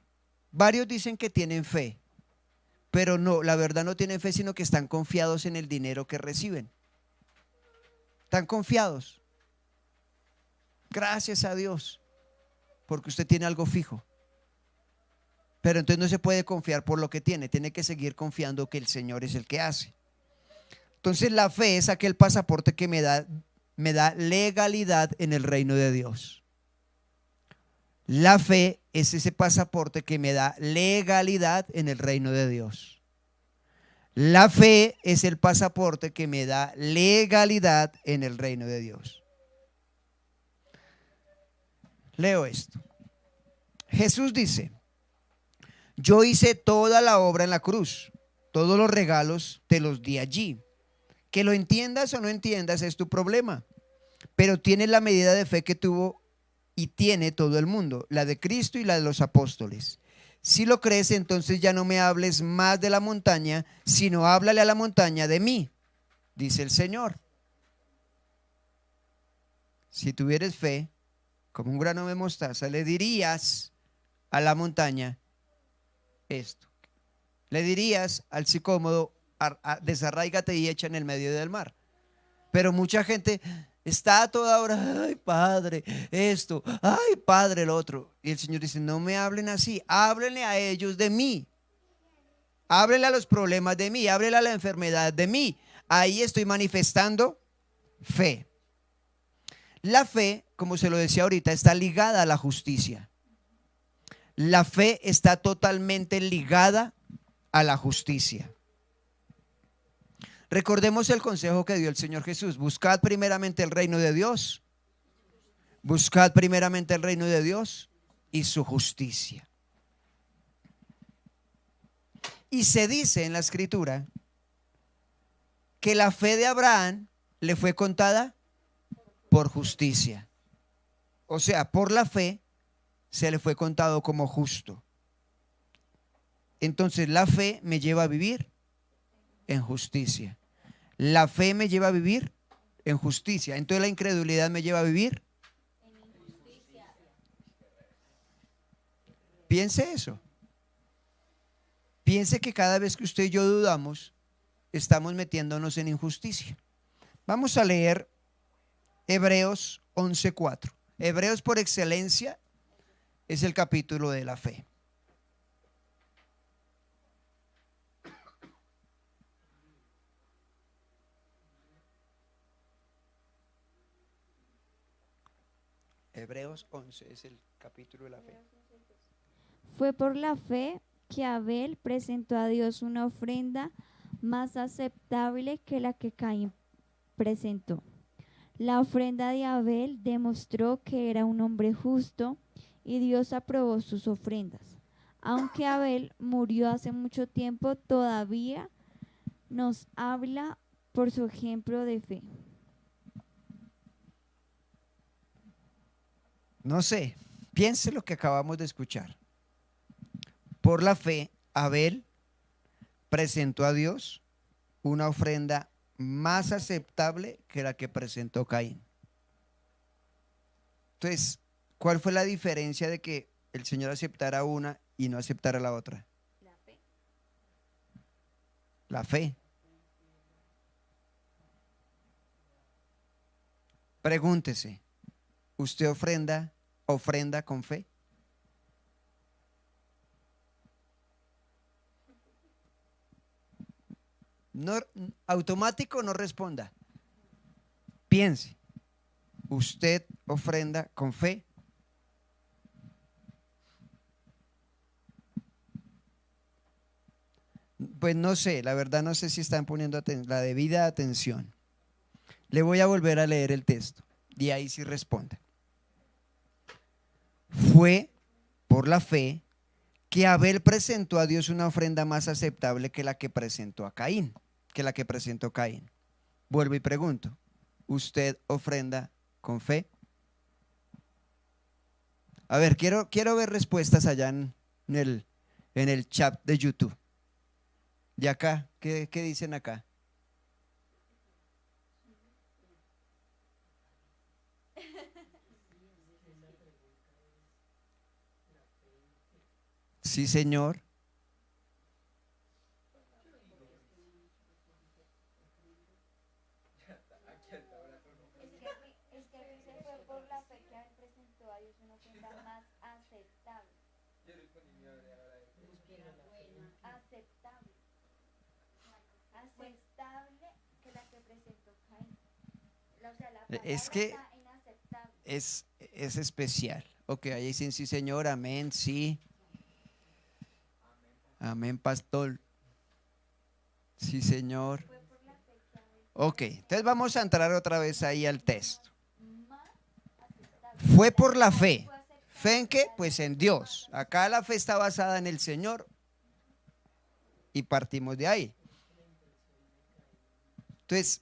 Speaker 2: Varios dicen que tienen fe, pero no, la verdad no tienen fe, sino que están confiados en el dinero que reciben. Están confiados. Gracias a Dios, porque usted tiene algo fijo. Pero entonces no se puede confiar por lo que tiene que seguir confiando que el Señor es el que hace. Entonces la fe es aquel pasaporte que me da legalidad en el reino de Dios. La fe es ese pasaporte que me da legalidad en el reino de Dios. La fe es el pasaporte que me da legalidad en el reino de Dios. Leo esto. Jesús dice: yo hice toda la obra en la cruz, todos los regalos te los di allí. Que lo entiendas o no entiendas es tu problema, pero tienes la medida de fe que tuvo y tiene todo el mundo, la de Cristo y la de los apóstoles. Si lo crees, entonces ya no me hables más de la montaña, sino háblale a la montaña de mí, dice el Señor. Si tuvieres fe, como un grano de mostaza, le dirías a la montaña esto. Le dirías al sicómoro, desarráigate y echa en el medio del mar. Pero mucha gente está a toda hora, ay Padre, esto, ay Padre, el otro. Y el Señor dice, no me hablen así, háblenle a ellos de mí. Háblenle a los problemas de mí, háblenle a la enfermedad de mí. Ahí estoy manifestando fe. La fe, como se lo decía ahorita, está ligada a la justicia. La fe está totalmente ligada a la justicia. Recordemos el consejo que dio el Señor Jesús: buscad primeramente el reino de Dios. Buscad primeramente el reino de Dios y su justicia. Y se dice en la Escritura que la fe de Abraham le fue contada por justicia. O sea, por la fe se le fue contado como justo. Entonces la fe me lleva a vivir en justicia. La fe me lleva a vivir En justicia. Entonces la incredulidad me lleva a vivir. Piense eso. Piense que cada vez que usted y yo dudamos, estamos metiéndonos en injusticia. Vamos a leer Hebreos 11:4. Hebreos por excelencia es el capítulo de la fe. Hebreos 11 es el capítulo de la fe.
Speaker 1: Fue por la fe que Abel presentó a Dios una ofrenda más aceptable que la que Caín presentó. La ofrenda de Abel demostró que era un hombre justo y Dios aprobó sus ofrendas. Aunque Abel murió hace mucho tiempo, todavía nos habla por su ejemplo de fe.
Speaker 2: No sé, piense lo que acabamos de escuchar. Por la fe, Abel presentó a Dios una ofrenda más aceptable que la que presentó Caín. Entonces, ¿cuál fue la diferencia de que el Señor aceptara una y no aceptara la otra?
Speaker 1: La fe.
Speaker 2: La fe. Pregúntese, ¿usted ofrenda con fe? No, automático, no responda. Piense, ¿usted ofrenda con fe? Pues no sé, la verdad no sé si están poniendo la debida atención. Le voy a volver a leer el texto y ahí sí responde. Fue por la fe que Abel presentó a Dios una ofrenda más aceptable que la que presentó Caín. Vuelvo y pregunto, ¿usted ofrenda con fe? A ver, quiero ver respuestas allá en el chat de YouTube. ¿Y acá? ¿Qué dicen acá? Sí, señor. Es que es especial. Ok, ahí dicen sí, señor, amén, sí. Amén, pastor. Sí, señor. Ok, entonces vamos a entrar otra vez ahí al texto. Fue por la fe. ¿Fe en qué? Pues en Dios. Acá la fe está basada en el Señor y partimos de ahí. Entonces,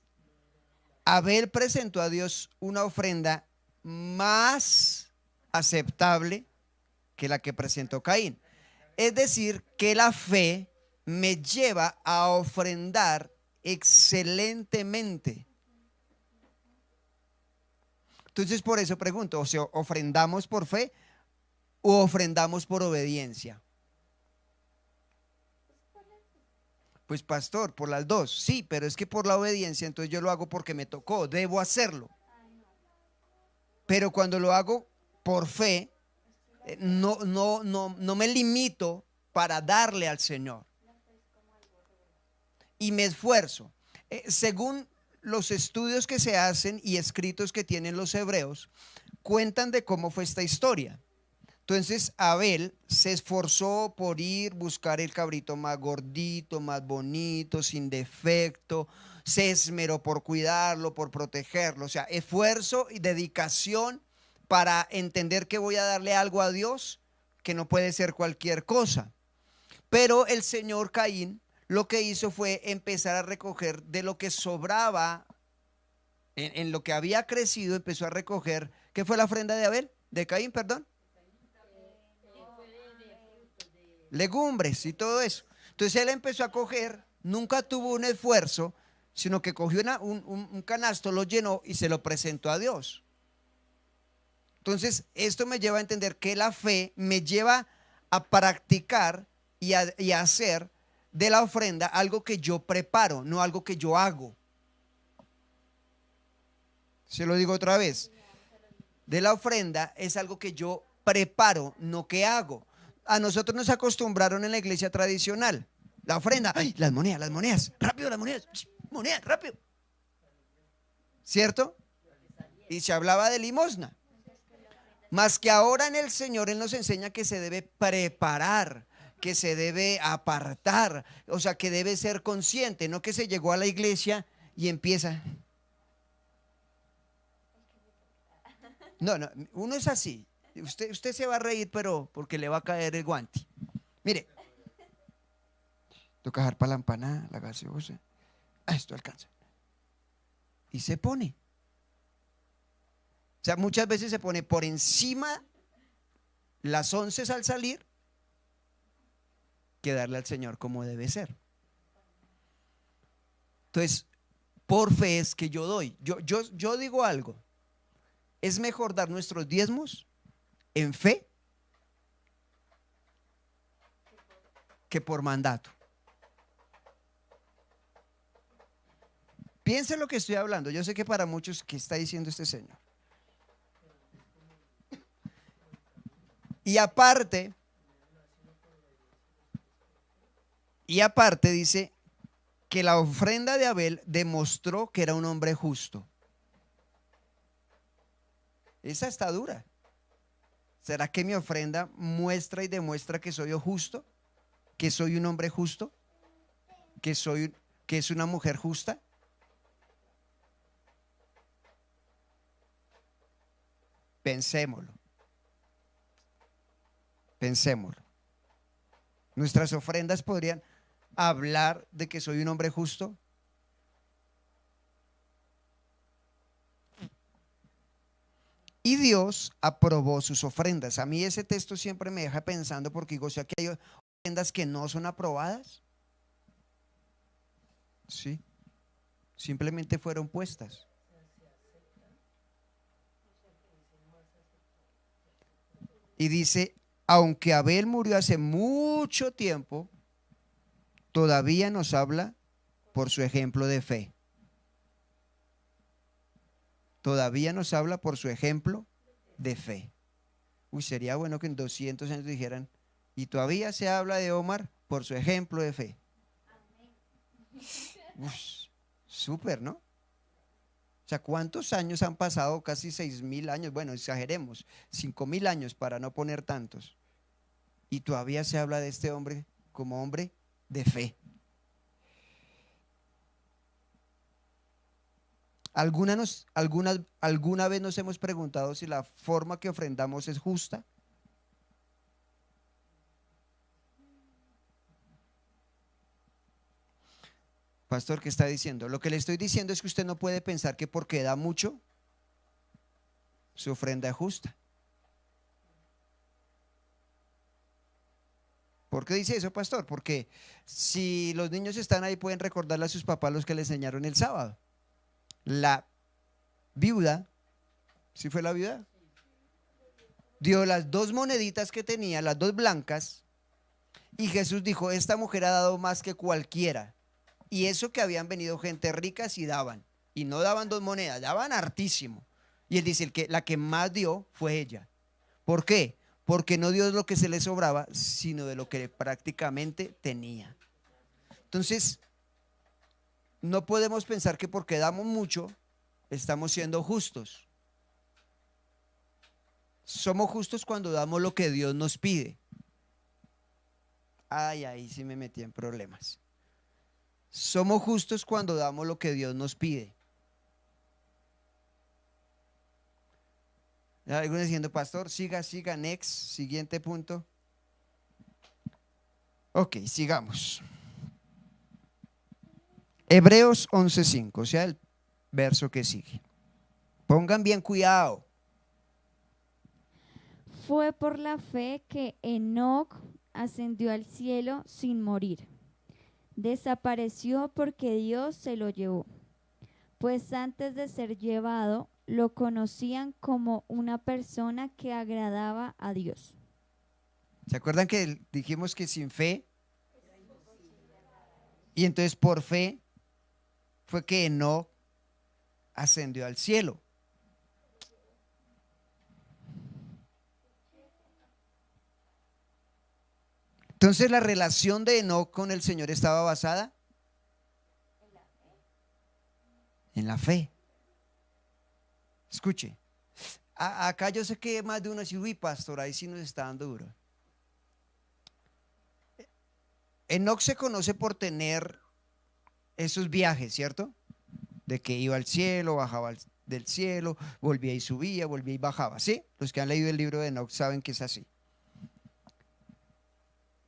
Speaker 2: Abel presentó a Dios una ofrenda más aceptable que la que presentó Caín. Es decir, que la fe me lleva a ofrendar excelentemente. Entonces, por eso pregunto, o sea, ¿ofrendamos por fe o ofrendamos por obediencia? Pues pastor, por las dos, sí, pero es que por la obediencia, entonces yo lo hago porque me tocó, debo hacerlo. Pero cuando lo hago por fe, no me limito para darle al Señor. Y me esfuerzo. Según los estudios que se hacen y escritos que tienen los hebreos, cuentan de cómo fue esta historia. Entonces Abel se esforzó por buscar el cabrito más gordito, más bonito, sin defecto. Se esmeró por cuidarlo, por protegerlo. O sea, esfuerzo y dedicación para entender que voy a darle algo a Dios, que no puede ser cualquier cosa. Pero el señor Caín lo que hizo fue empezar a recoger de lo que sobraba, en lo que había crecido, empezó a recoger. ¿Qué fue la ofrenda de Abel? De Caín, perdón. Legumbres y todo eso. Entonces él empezó a coger, nunca tuvo un esfuerzo, sino que cogió un canasto, lo llenó y se lo presentó a Dios. Entonces, esto me lleva a entender que la fe me lleva a practicar y a hacer de la ofrenda algo que yo preparo, no algo que yo hago. Se lo digo otra vez. De la ofrenda es algo que yo preparo, no que hago. A nosotros nos acostumbraron en la iglesia tradicional. La ofrenda, ¡ay! Las monedas, rápido las monedas, rápido. ¿Cierto? Y se hablaba de limosna. Más que ahora en el Señor Él nos enseña que se debe preparar, que se debe apartar, o sea, que debe ser consciente, no que se llegó a la iglesia y empieza. No, uno es así. Usted se va a reír, pero porque le va a caer el guante. Mire, toca dejar para la empanada, la gaseosa. Esto alcanza. Y se pone. O sea, muchas veces se pone por encima las 11 al salir que darle al Señor como debe ser. Entonces, por fe es que yo doy. Yo digo algo. Es mejor dar nuestros diezmos en fe que por mandato. Piense lo que estoy hablando. Yo sé que para muchos, ¿qué está diciendo este señor? Y aparte dice que la ofrenda de Abel demostró que era un hombre justo. Esa está dura. ¿Será que mi ofrenda muestra y demuestra que soy yo justo? ¿Que soy un hombre justo? ¿Que es una mujer justa? Pensémoslo. Pensémoslo. Nuestras ofrendas podrían hablar de que soy un hombre justo. Y Dios aprobó sus ofrendas. A mí ese texto siempre me deja pensando porque digo, o sea, que hay ofrendas que no son aprobadas. Sí, simplemente fueron puestas. Y dice, aunque Abel murió hace mucho tiempo, todavía nos habla por su ejemplo de fe. Todavía nos habla por su ejemplo de fe. Uy, sería bueno que en 200 años dijeran, y todavía se habla de Omar por su ejemplo de fe. Súper, ¿no? O sea, ¿cuántos años han pasado? Casi 6.000 años, bueno, exageremos, 5.000 años para no poner tantos. Y todavía se habla de este hombre como hombre de fe. ¿Alguna vez nos hemos preguntado si la forma que ofrendamos es justa? Pastor, ¿qué está diciendo? Lo que le estoy diciendo es que usted no puede pensar que porque da mucho, su ofrenda es justa. ¿Por qué dice eso, pastor? Porque si los niños están ahí pueden recordarle a sus papás los que le enseñaron el sábado. La viuda, ¿sí fue la viuda? Dio las 2 moneditas que tenía, las 2 blancas, y Jesús dijo, esta mujer ha dado más que cualquiera. Y eso que habían venido gente rica y daban, y no daban 2 monedas, daban hartísimo. Y él dice, la que más dio fue ella. ¿Por qué? Porque no dio lo que se le sobraba, sino de lo que prácticamente tenía. Entonces, no podemos pensar que porque damos mucho, estamos siendo justos. Somos justos cuando damos lo que Dios nos pide. Ay, ahí sí me metí en problemas. Somos justos cuando damos lo que Dios nos pide. Algunos diciendo, pastor, siga, next, siguiente punto. Ok, sigamos. Hebreos 11:5, o sea, el verso que sigue. Pongan bien cuidado.
Speaker 1: Fue por la fe que Enoc ascendió al cielo sin morir, desapareció porque Dios se lo llevó, pues antes de ser llevado lo conocían como una persona que agradaba a Dios.
Speaker 2: ¿Se acuerdan que dijimos que sin fe? Y entonces por fe fue que Enoc ascendió al cielo. Entonces la relación de Enoc con el Señor estaba basada en la fe. Escuche, acá yo sé que más de uno dice, uy, pastor, ahí sí nos está dando duro. Enoc se conoce por tener esos viajes, ¿cierto? De que iba al cielo, bajaba del cielo, volvía y subía, volvía y bajaba, ¿sí? Los que han leído el libro de Enoc saben que es así.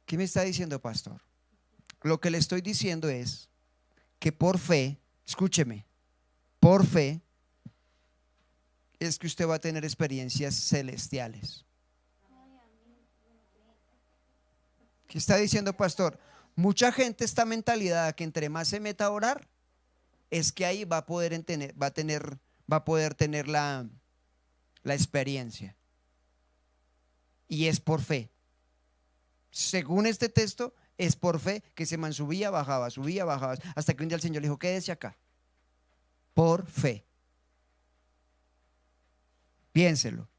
Speaker 2: ¿Qué me está diciendo, pastor? Lo que le estoy diciendo es que por fe, escúcheme, por fe es que usted va a tener experiencias celestiales. ¿Qué está diciendo, pastor? Mucha gente esta mentalidad que entre más se meta a orar, es que ahí va a poder tener la experiencia. Y es por fe. Según este texto, es por fe que ese man subía, bajaba, hasta que un día el Señor le dijo, quédese acá. Por fe. Piénselo.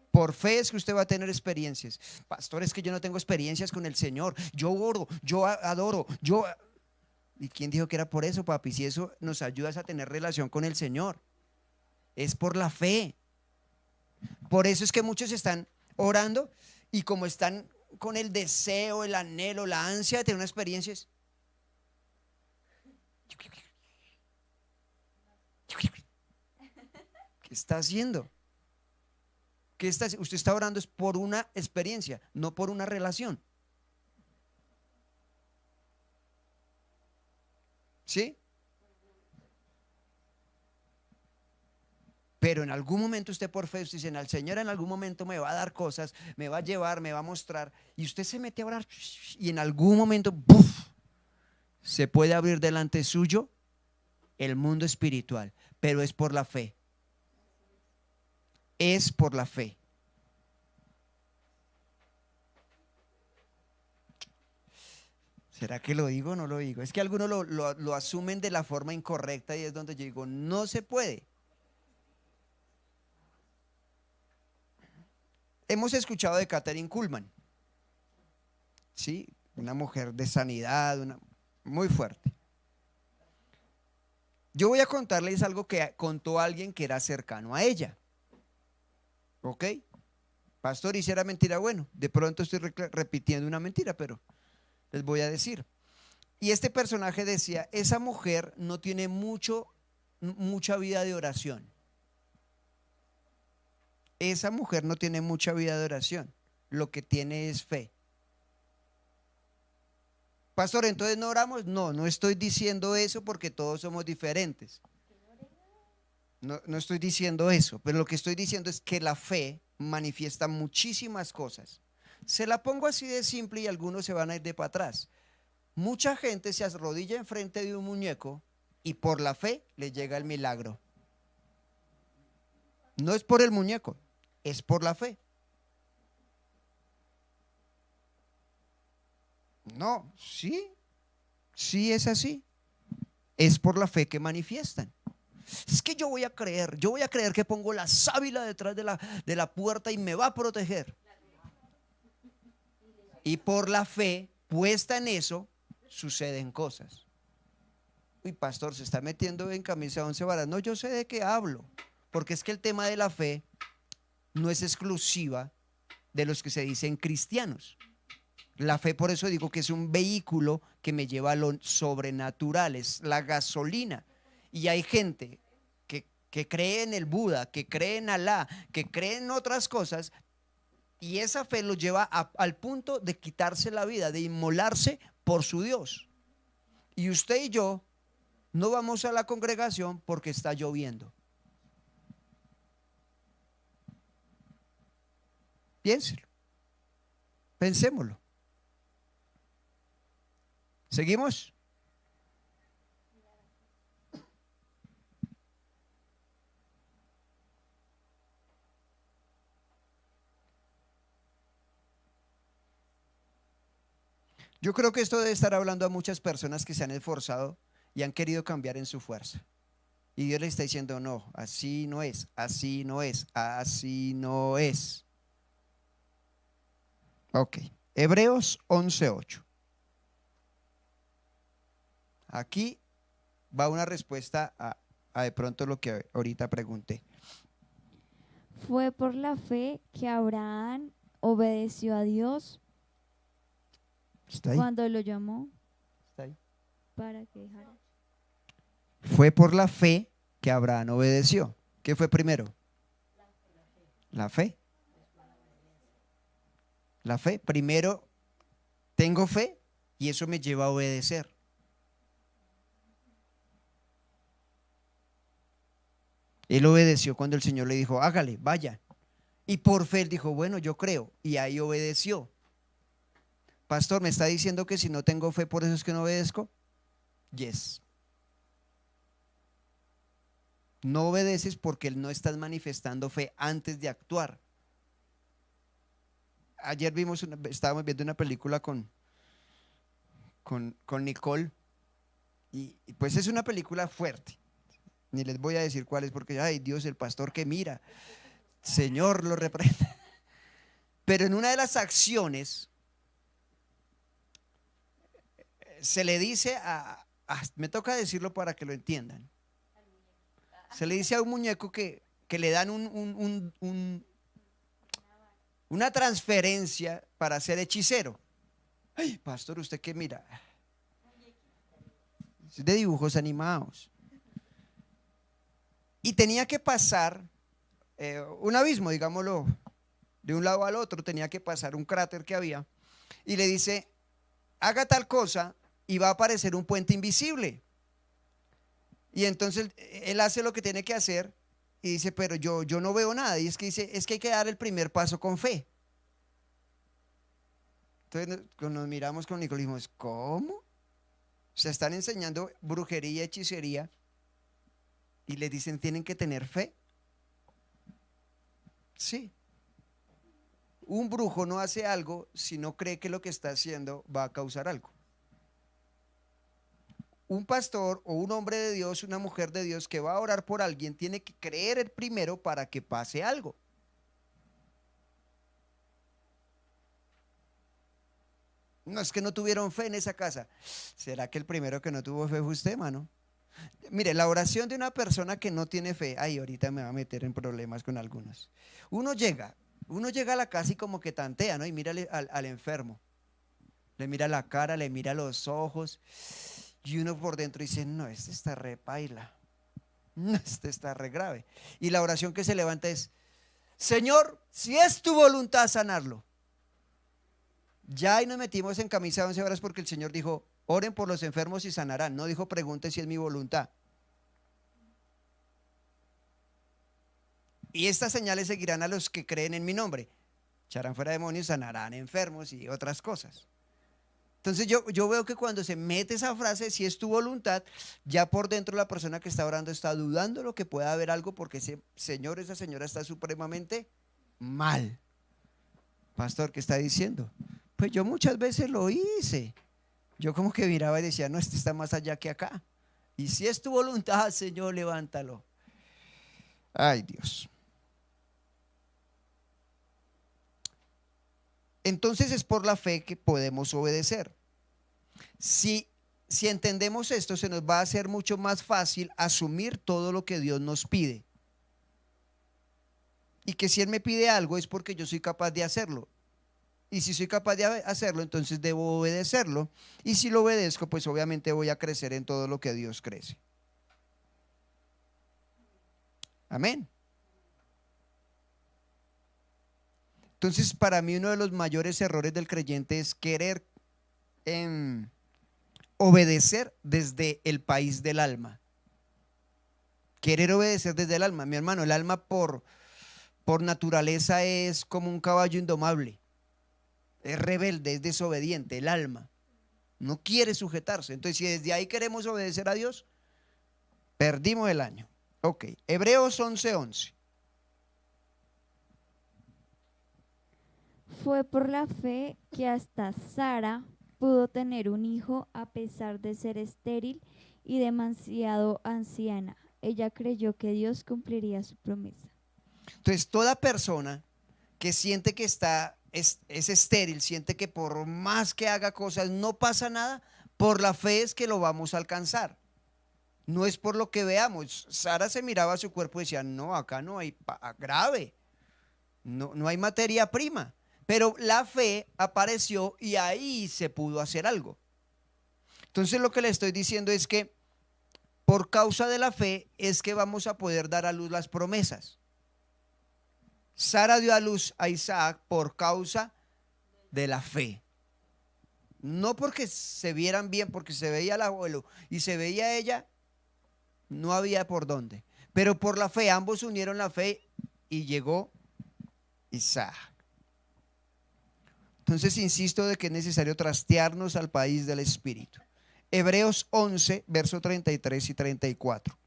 Speaker 2: Por fe es que usted va a tener experiencias. Pastor, es que yo no tengo experiencias con el Señor. Yo oro, yo adoro, yo... ¿Y quién dijo que era por eso, papi? Si eso nos ayuda a tener relación con el Señor. Es por la fe. Por eso es que muchos están orando y como están con el deseo, el anhelo, la ansia de tener una experiencia. ¿Qué está haciendo? Usted está orando es por una experiencia, no por una relación. ¿Sí? Pero en algún momento usted por fe, usted dice, al Señor en algún momento me va a dar cosas, me va a llevar, me va a mostrar. Y usted se mete a orar y en algún momento, ¡buf!, se puede abrir delante suyo el mundo espiritual. Pero es por la fe. Es por la fe. ¿Será que lo digo o no lo digo? Es que algunos lo asumen de la forma incorrecta y es donde yo digo, no se puede. Hemos escuchado de Kathryn Kuhlman, ¿sí? Una mujer de sanidad, muy fuerte. Yo voy a contarles algo que contó alguien que era cercano a ella. ¿Ok? Pastor, ¿y si era mentira? Bueno, de pronto estoy repitiendo una mentira, pero les voy a decir. Y este personaje decía, esa mujer no tiene mucha vida de oración. Esa mujer no tiene mucha vida de oración. Lo que tiene es fe. Pastor, ¿entonces no oramos? No, no estoy diciendo eso porque todos somos diferentes. No estoy diciendo eso, pero lo que estoy diciendo es que la fe manifiesta muchísimas cosas. Se la pongo así de simple y algunos se van a ir de para atrás. Mucha gente se arrodilla enfrente de un muñeco y por la fe le llega el milagro. No es por el muñeco, es por la fe. No, sí es así. Es por la fe que manifiestan. Es que yo voy a creer que pongo la sábila detrás de la puerta y me va a proteger. Y por la fe puesta en eso, suceden cosas. Uy, pastor, se está metiendo en camisa de 11 varas. No, yo sé de qué hablo, porque es que el tema de la fe no es exclusiva de los que se dicen cristianos. La fe, por eso digo que es un vehículo que me lleva a lo sobrenatural, es la gasolina. Y hay gente que cree en el Buda, que cree en Alá, que cree en otras cosas, y esa fe los lleva al punto de quitarse la vida, de inmolarse por su Dios. Y usted y yo no vamos a la congregación porque está lloviendo. Piénselo, pensémoslo. ¿Seguimos? Yo creo que esto debe estar hablando a muchas personas que se han esforzado y han querido cambiar en su fuerza. Y Dios les está diciendo, no, así no es, así no es, así no es. Ok, Hebreos 11:8. Aquí va una respuesta a de pronto lo que ahorita pregunté.
Speaker 1: Fue por la fe que Abraham obedeció a Dios
Speaker 2: ¿Está ahí?
Speaker 1: cuando lo llamó
Speaker 2: ¿Está ahí?
Speaker 1: para que dejara.
Speaker 2: Fue por la fe que Abraham obedeció. ¿Qué fue primero? La fe. La fe. Primero tengo fe y eso me lleva a obedecer. Él obedeció cuando el Señor le dijo, hágale, vaya. Y por fe él dijo, bueno, yo creo. Y ahí obedeció. Pastor, ¿me está diciendo que si no tengo fe por eso es que no obedezco? Yes. No obedeces porque no estás manifestando fe antes de actuar. Ayer estábamos viendo una película con Nicole y pues es una película fuerte. Ni les voy a decir cuál es porque, ay Dios, el pastor que mira, Señor lo reprenda. Pero en una de las acciones se le dice me toca decirlo para que lo entiendan. Se le dice a un muñeco que le dan una transferencia para ser hechicero. Ay, pastor, ¿usted qué mira? Es de dibujos animados. Y tenía que pasar un abismo, digámoslo, de un lado al otro, tenía que pasar un cráter que había. Y le dice, haga tal cosa y va a aparecer un puente invisible. Y entonces él hace lo que tiene que hacer y dice, pero yo no veo nada. Y es que dice, es que hay que dar el primer paso con fe. Entonces nos miramos con Nicole y dijimos, ¿cómo? Se están enseñando brujería, hechicería y les dicen, tienen que tener fe. Sí. Un brujo no hace algo si no cree que lo que está haciendo va a causar algo. Un pastor o un hombre de Dios, una mujer de Dios que va a orar por alguien, tiene que creer el primero para que pase algo. No es que no tuvieron fe en esa casa. ¿Será que el primero que no tuvo fe fue usted, mano? Mire, la oración de una persona que no tiene fe, ay, ahorita me va a meter en problemas con algunos. Uno llega a la casa y como que tantea, ¿no? Y mira al enfermo. Le mira la cara, le mira los ojos. Y uno por dentro dice, no, este está re paila. No, este está re grave. Y la oración que se levanta es, Señor, si es tu voluntad sanarlo. Ya ahí nos metimos en camisa de 11 horas porque el Señor dijo, oren por los enfermos y sanarán. No dijo, pregunten si es mi voluntad. Y estas señales seguirán a los que creen en mi nombre. Echarán fuera demonios, sanarán enfermos y otras cosas. Entonces yo veo que cuando se mete esa frase, si es tu voluntad, ya por dentro la persona que está orando está dudando lo que pueda haber algo porque ese señor, esa señora está supremamente mal. Pastor, ¿qué está diciendo? Pues yo muchas veces lo hice. Yo como que miraba y decía, no, este está más allá que acá. Y si es tu voluntad, Señor, levántalo. Ay, Dios. Entonces es por la fe que podemos obedecer. Si entendemos esto, se nos va a hacer mucho más fácil asumir todo lo que Dios nos pide. Y que si Él me pide algo es porque yo soy capaz de hacerlo. Y si soy capaz de hacerlo, entonces debo obedecerlo. Y si lo obedezco, pues obviamente voy a crecer en todo lo que Dios crece. Amén. Entonces, para mí uno de los mayores errores del creyente es querer obedecer desde el país del alma. Querer obedecer desde el alma. Mi hermano, el alma por naturaleza es como un caballo indomable. Es rebelde, es desobediente, el alma. no quiere sujetarse. Entonces, si desde ahí queremos obedecer a Dios, perdimos el año. Ok, Hebreos 11:11.
Speaker 1: Fue por la fe que hasta Sara pudo tener un hijo a pesar de ser estéril y demasiado anciana. Ella creyó que Dios cumpliría su promesa.
Speaker 2: Entonces, toda persona que siente que es estéril, siente que por más que haga cosas no pasa nada, por la fe es que lo vamos a alcanzar. No es por lo que veamos. Sara se miraba a su cuerpo y decía, no, acá no hay grave, no hay materia prima. Pero la fe apareció y ahí se pudo hacer algo. Entonces lo que le estoy diciendo es que por causa de la fe es que vamos a poder dar a luz las promesas. Sara dio a luz a Isaac por causa de la fe. No porque se vieran bien, porque se veía el abuelo y se veía ella, no había por dónde. Pero por la fe, ambos unieron la fe y llegó Isaac. Entonces insisto de que es necesario trastearnos al país del Espíritu. Hebreos 11, verso 33 y 34.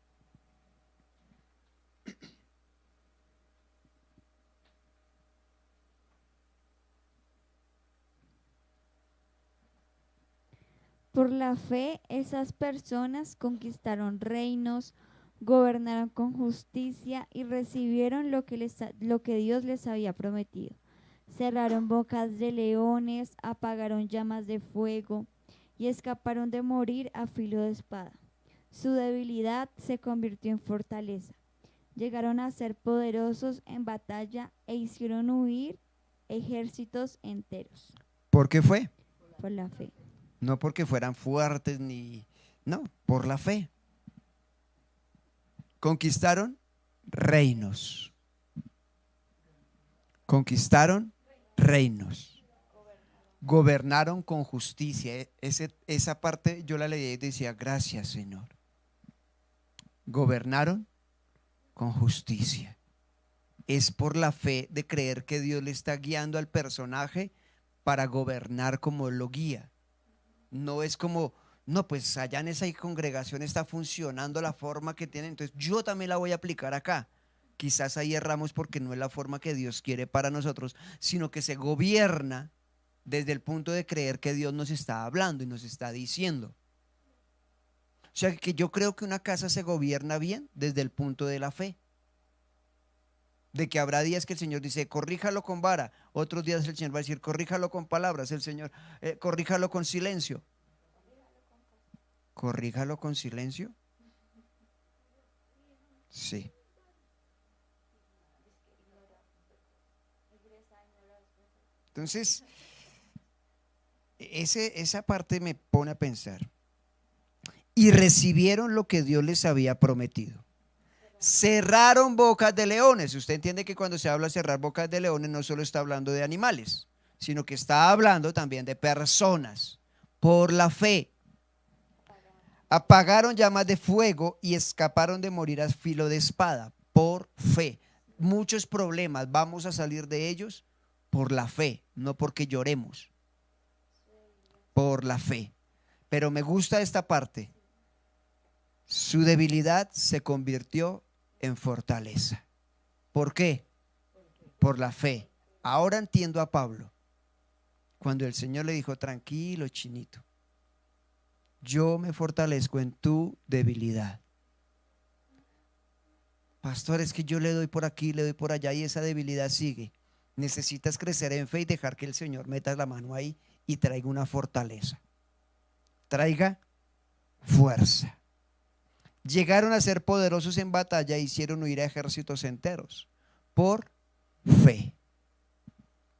Speaker 1: Por la fe, esas personas conquistaron reinos, gobernaron con justicia y recibieron lo que Dios les había prometido. Cerraron bocas de leones, apagaron llamas de fuego y escaparon de morir a filo de espada. Su debilidad se convirtió en fortaleza. Llegaron a ser poderosos en batalla e hicieron huir ejércitos enteros.
Speaker 2: ¿Por qué fue?
Speaker 1: Por la fe.
Speaker 2: No porque fueran fuertes no, por la fe. Conquistaron reinos. Conquistaron reinos. Gobernaron con justicia. Esa parte yo la leí y decía, gracias, Señor. Gobernaron con justicia. Es por la fe de creer que Dios le está guiando al personaje para gobernar como Él lo guía. No es como, no, pues allá en esa congregación está funcionando la forma que tiene, entonces yo también la voy a aplicar acá. Quizás ahí erramos porque no es la forma que Dios quiere para nosotros, sino que se gobierna desde el punto de creer que Dios nos está hablando y nos está diciendo. O sea que yo creo que una casa se gobierna bien desde el punto de la fe. De que habrá días que el Señor dice, corríjalo con vara. Otros días el Señor va a decir, corríjalo con palabras. El Señor, corríjalo con silencio. ¿Corríjalo con silencio? Sí. Entonces, esa parte me pone a pensar. Y recibieron lo que Dios les había prometido. Cerraron bocas de leones. Usted entiende que cuando se habla de cerrar bocas de leones no solo está hablando de animales, sino que está hablando también de personas. Por la fe. Apagaron llamas de fuego y escaparon de morir a filo de espada. Por fe. Muchos problemas vamos a salir de ellos por la fe, no porque lloremos. Por la fe. Pero me gusta esta parte. Su debilidad se convirtió en fortaleza. ¿Por qué? Por la fe. Ahora entiendo a Pablo cuando el Señor le dijo, tranquilo, chinito, yo me fortalezco en tu debilidad. Pastor, es que yo le doy por aquí, le doy por allá y esa debilidad sigue. Necesitas crecer en fe y dejar que el Señor meta la mano ahí y traiga una fortaleza. Traiga fuerza. Llegaron a ser poderosos en batalla e hicieron huir a ejércitos enteros. Por fe.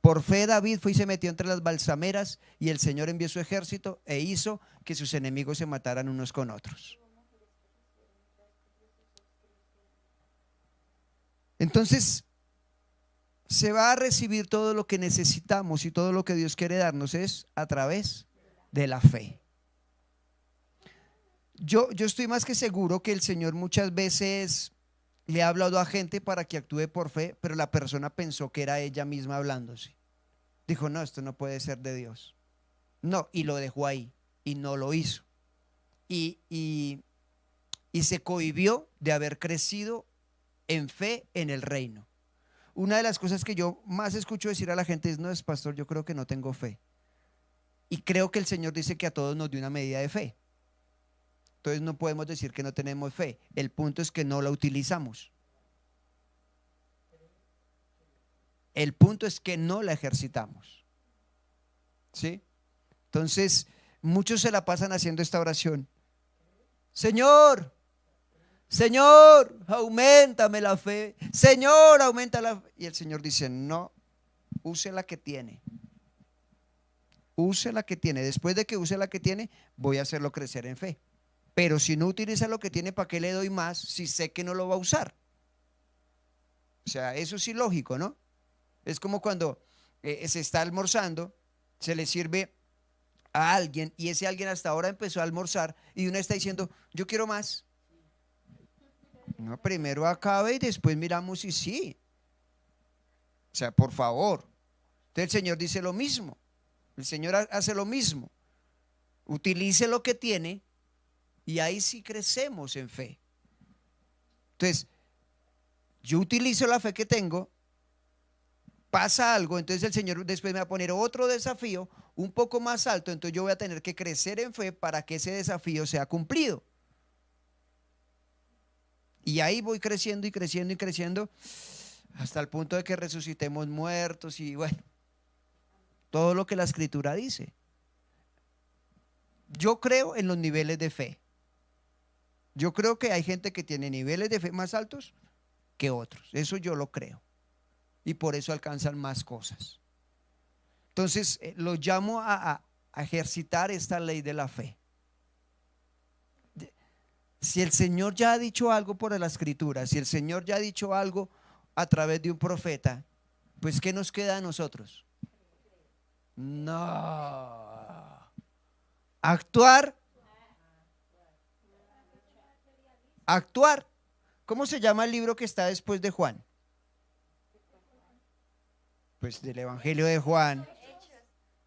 Speaker 2: Por fe David fue y se metió entre las balsameras y el Señor envió su ejército e hizo que sus enemigos se mataran unos con otros. Entonces, se va a recibir todo lo que necesitamos y todo lo que Dios quiere darnos es a través de la fe. Yo estoy más que seguro que el Señor muchas veces le ha hablado a gente para que actúe por fe, pero la persona pensó que era ella misma hablándose. Dijo, no, esto no puede ser de Dios. No, y lo dejó ahí. y no lo hizo. Y se cohibió de haber crecido en fe en el reino. Una de las cosas que yo más escucho decir a la gente es: no, es pastor, yo creo que no tengo fe. Y creo que el Señor dice que a todos nos dio una medida de fe. Entonces no podemos decir que no tenemos fe. El punto es que no la utilizamos. El punto es que no la ejercitamos. ¿Sí? Entonces, muchos se la pasan haciendo esta oración: Señor, Señor, auméntame la fe. Señor, aumenta la fe. Y el Señor dice: no, use la que tiene. Use la que tiene. Después de que use la que tiene, voy a hacerlo crecer en fe. Pero si no utiliza lo que tiene, ¿para qué le doy más si sé que no lo va a usar? O sea, eso es ilógico, ¿no? Es como cuando se está almorzando, se le sirve a alguien y ese alguien hasta ahora empezó a almorzar y uno está diciendo: yo quiero más. No, primero acabe y después miramos si sí. O sea, por favor. Entonces el Señor dice lo mismo. El Señor hace lo mismo. Utilice lo que tiene y ahí sí crecemos en fe. Entonces, yo utilizo la fe que tengo, pasa algo, entonces el Señor después me va a poner otro desafío un poco más alto, entonces yo voy a tener que crecer en fe para que ese desafío sea cumplido. Y ahí voy creciendo y creciendo y creciendo hasta el punto de que resucitemos muertos y bueno, todo lo que la Escritura dice. Yo creo en los niveles de fe. Yo creo que hay gente que tiene niveles de fe más altos que otros. Eso yo lo creo. Y por eso alcanzan más cosas. Entonces, los llamo a ejercitar esta ley de la fe. Si el Señor ya ha dicho algo por la Escritura, si el Señor ya ha dicho algo a través de un profeta, pues ¿qué nos queda a nosotros? No. Actuar. Actuar. ¿Cómo se llama el libro que está después de Juan? Pues del Evangelio de Juan.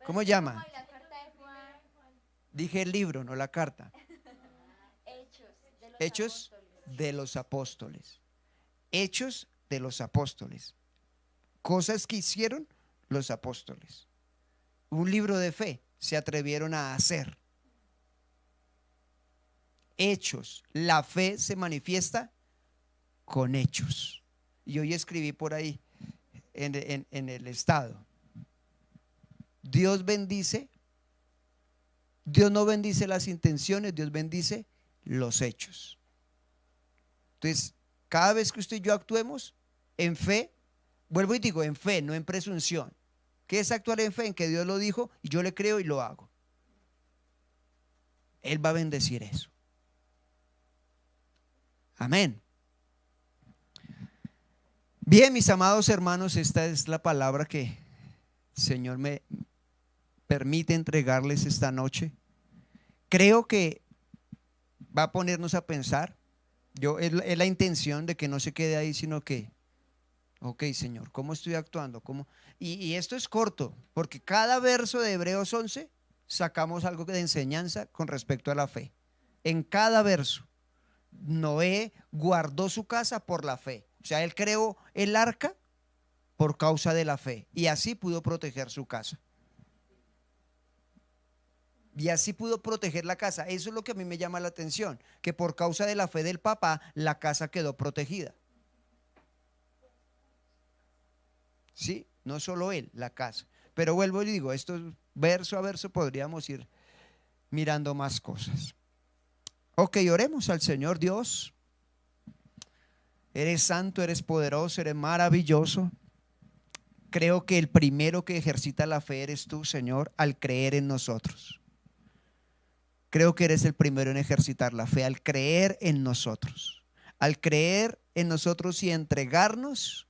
Speaker 2: ¿Cómo llama? Dije el libro, no la carta. Hechos de los apóstoles. Hechos de los apóstoles. Cosas que hicieron los apóstoles. Un libro de fe se atrevieron a hacer. Hechos. La fe se manifiesta con hechos. Y hoy escribí por ahí en el estado: Dios bendice, Dios no bendice las intenciones, Dios bendice los hechos. Entonces, cada vez que usted y yo actuemos en fe, vuelvo y digo, en fe, no en presunción. ¿Qué es actuar en fe? En que Dios lo dijo y yo le creo y lo hago. Él va a bendecir eso. Amén. Bien, mis amados hermanos, esta es la palabra que el Señor me permite entregarles esta noche. Creo que va a ponernos a pensar. Es la intención de que no se quede ahí, sino que, ok, Señor, ¿cómo estoy actuando? ¿Cómo? Y esto es corto, porque cada verso de Hebreos 11 sacamos algo de enseñanza con respecto a la fe. En cada verso, Noé guardó su casa por la fe. O sea, él creó el arca por causa de la fe y así pudo proteger su casa. Y así pudo proteger la casa. Eso es lo que a mí me llama la atención, que por causa de la fe del papá, la casa quedó protegida. Sí, no solo él, la casa. Pero vuelvo y digo, esto verso a verso podríamos ir mirando más cosas. Ok, oremos al Señor. Dios, eres santo, eres poderoso, eres maravilloso. Creo que el primero que ejercita la fe eres tú, Señor, al creer en nosotros. Creo que eres el primero en ejercitar la fe, al creer en nosotros. Al creer en nosotros y entregarnos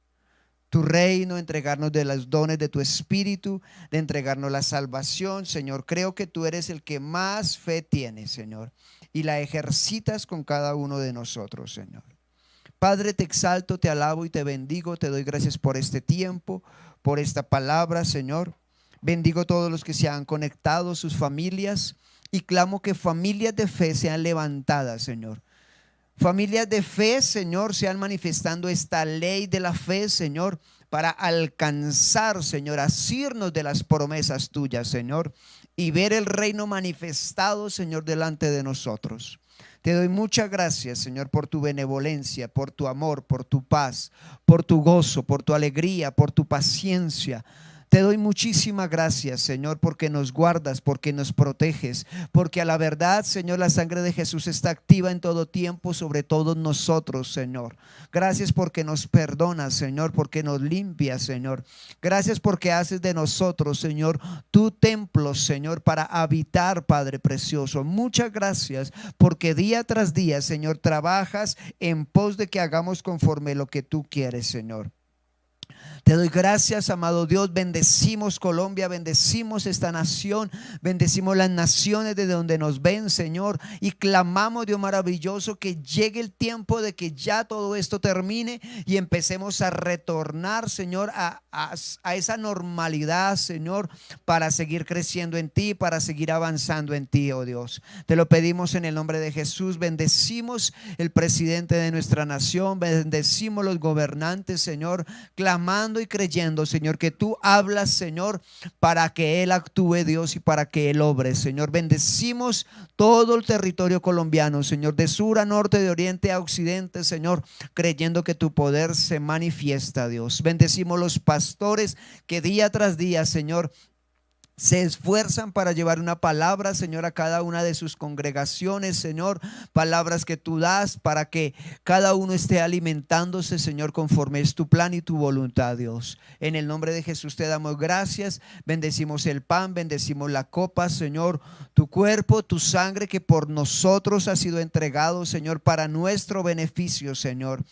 Speaker 2: tu reino, entregarnos de los dones de tu espíritu, de entregarnos la salvación, Señor. Creo que tú eres el que más fe tiene, Señor, y la ejercitas con cada uno de nosotros, Señor. Padre, te exalto, te alabo y te bendigo. Te doy gracias por este tiempo, por esta palabra, Señor. Bendigo a todos los que se han conectado, sus familias. y clamo que familias de fe sean levantadas, Señor. Familias de fe, Señor, sean manifestando esta ley de la fe, Señor, para alcanzar, Señor, asirnos de las promesas tuyas, Señor, y ver el reino manifestado, Señor, delante de nosotros. Te doy muchas gracias, Señor, por tu benevolencia, por tu amor, por tu paz, por tu gozo, por tu alegría, por tu paciencia. Te doy muchísimas gracias, Señor, porque nos guardas, porque nos proteges, porque a la verdad, Señor, la sangre de Jesús está activa en todo tiempo sobre todos nosotros, Señor. Gracias porque nos perdonas, Señor, porque nos limpias, Señor. Gracias porque haces de nosotros, Señor, tu templo, Señor, para habitar, Padre precioso. Muchas gracias porque día tras día, Señor, trabajas en pos de que hagamos conforme lo que tú quieres, Señor. Te doy gracias, amado Dios. Bendecimos Colombia, bendecimos esta nación, bendecimos las naciones desde donde nos ven, Señor, y clamamos, Dios maravilloso, que llegue el tiempo de que ya todo esto termine y empecemos a retornar, Señor, a esa normalidad, Señor, para seguir creciendo en ti, para seguir avanzando en ti, oh Dios. Te lo pedimos en el nombre de Jesús. Bendecimos el presidente de nuestra nación, bendecimos los gobernantes, Señor, clamando y creyendo, Señor, que tú hablas, Señor, para que Él actúe, Dios, y para que Él obre, Señor. Bendecimos todo el territorio colombiano, Señor, de sur a norte, de oriente a occidente, Señor, creyendo que tu poder se manifiesta, Dios. Bendecimos los pastores que día tras día, Señor, se esfuerzan para llevar una palabra, Señor, a cada una de sus congregaciones, Señor, palabras que tú das para que cada uno esté alimentándose, Señor, conforme es tu plan y tu voluntad, Dios. En el nombre de Jesús te damos gracias, bendecimos el pan, bendecimos la copa, Señor, tu cuerpo, tu sangre que por nosotros ha sido entregado, Señor, para nuestro beneficio, Señor.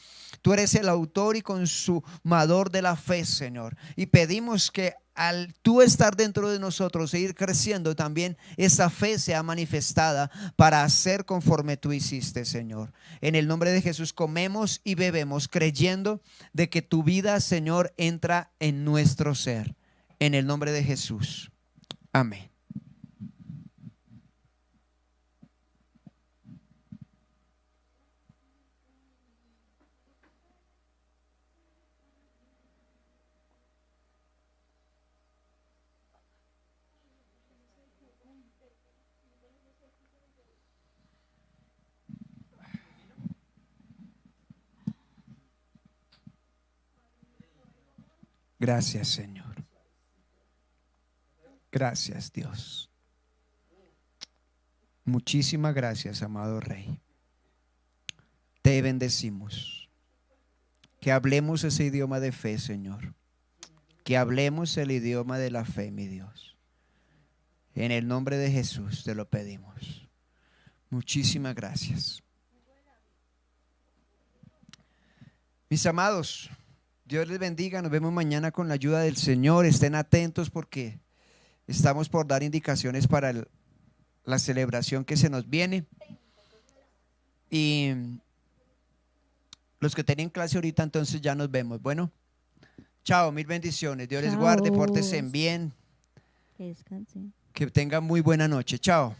Speaker 2: Tú eres el autor y consumador de la fe, Señor, y pedimos que al tú estar dentro de nosotros e ir creciendo, también esa fe sea manifestada para hacer conforme tú hiciste, Señor. En el nombre de Jesús comemos y bebemos creyendo de que tu vida, Señor, entra en nuestro ser. En el nombre de Jesús. Amén. Gracias, Señor. Gracias, Dios. Muchísimas gracias, amado Rey. Te bendecimos. Que hablemos ese idioma de fe, Señor. Que hablemos el idioma de la fe, mi Dios. En el nombre de Jesús te lo pedimos. Muchísimas gracias. Mis amados, Dios les bendiga. Nos vemos mañana con la ayuda del Señor. Estén atentos porque estamos por dar indicaciones para la celebración que se nos viene. Y los que tienen clase ahorita, entonces ya nos vemos. Bueno, chao, mil bendiciones. Dios les guarde, pórtense bien.
Speaker 1: Que descansen.
Speaker 2: Que tengan muy buena noche. Chao.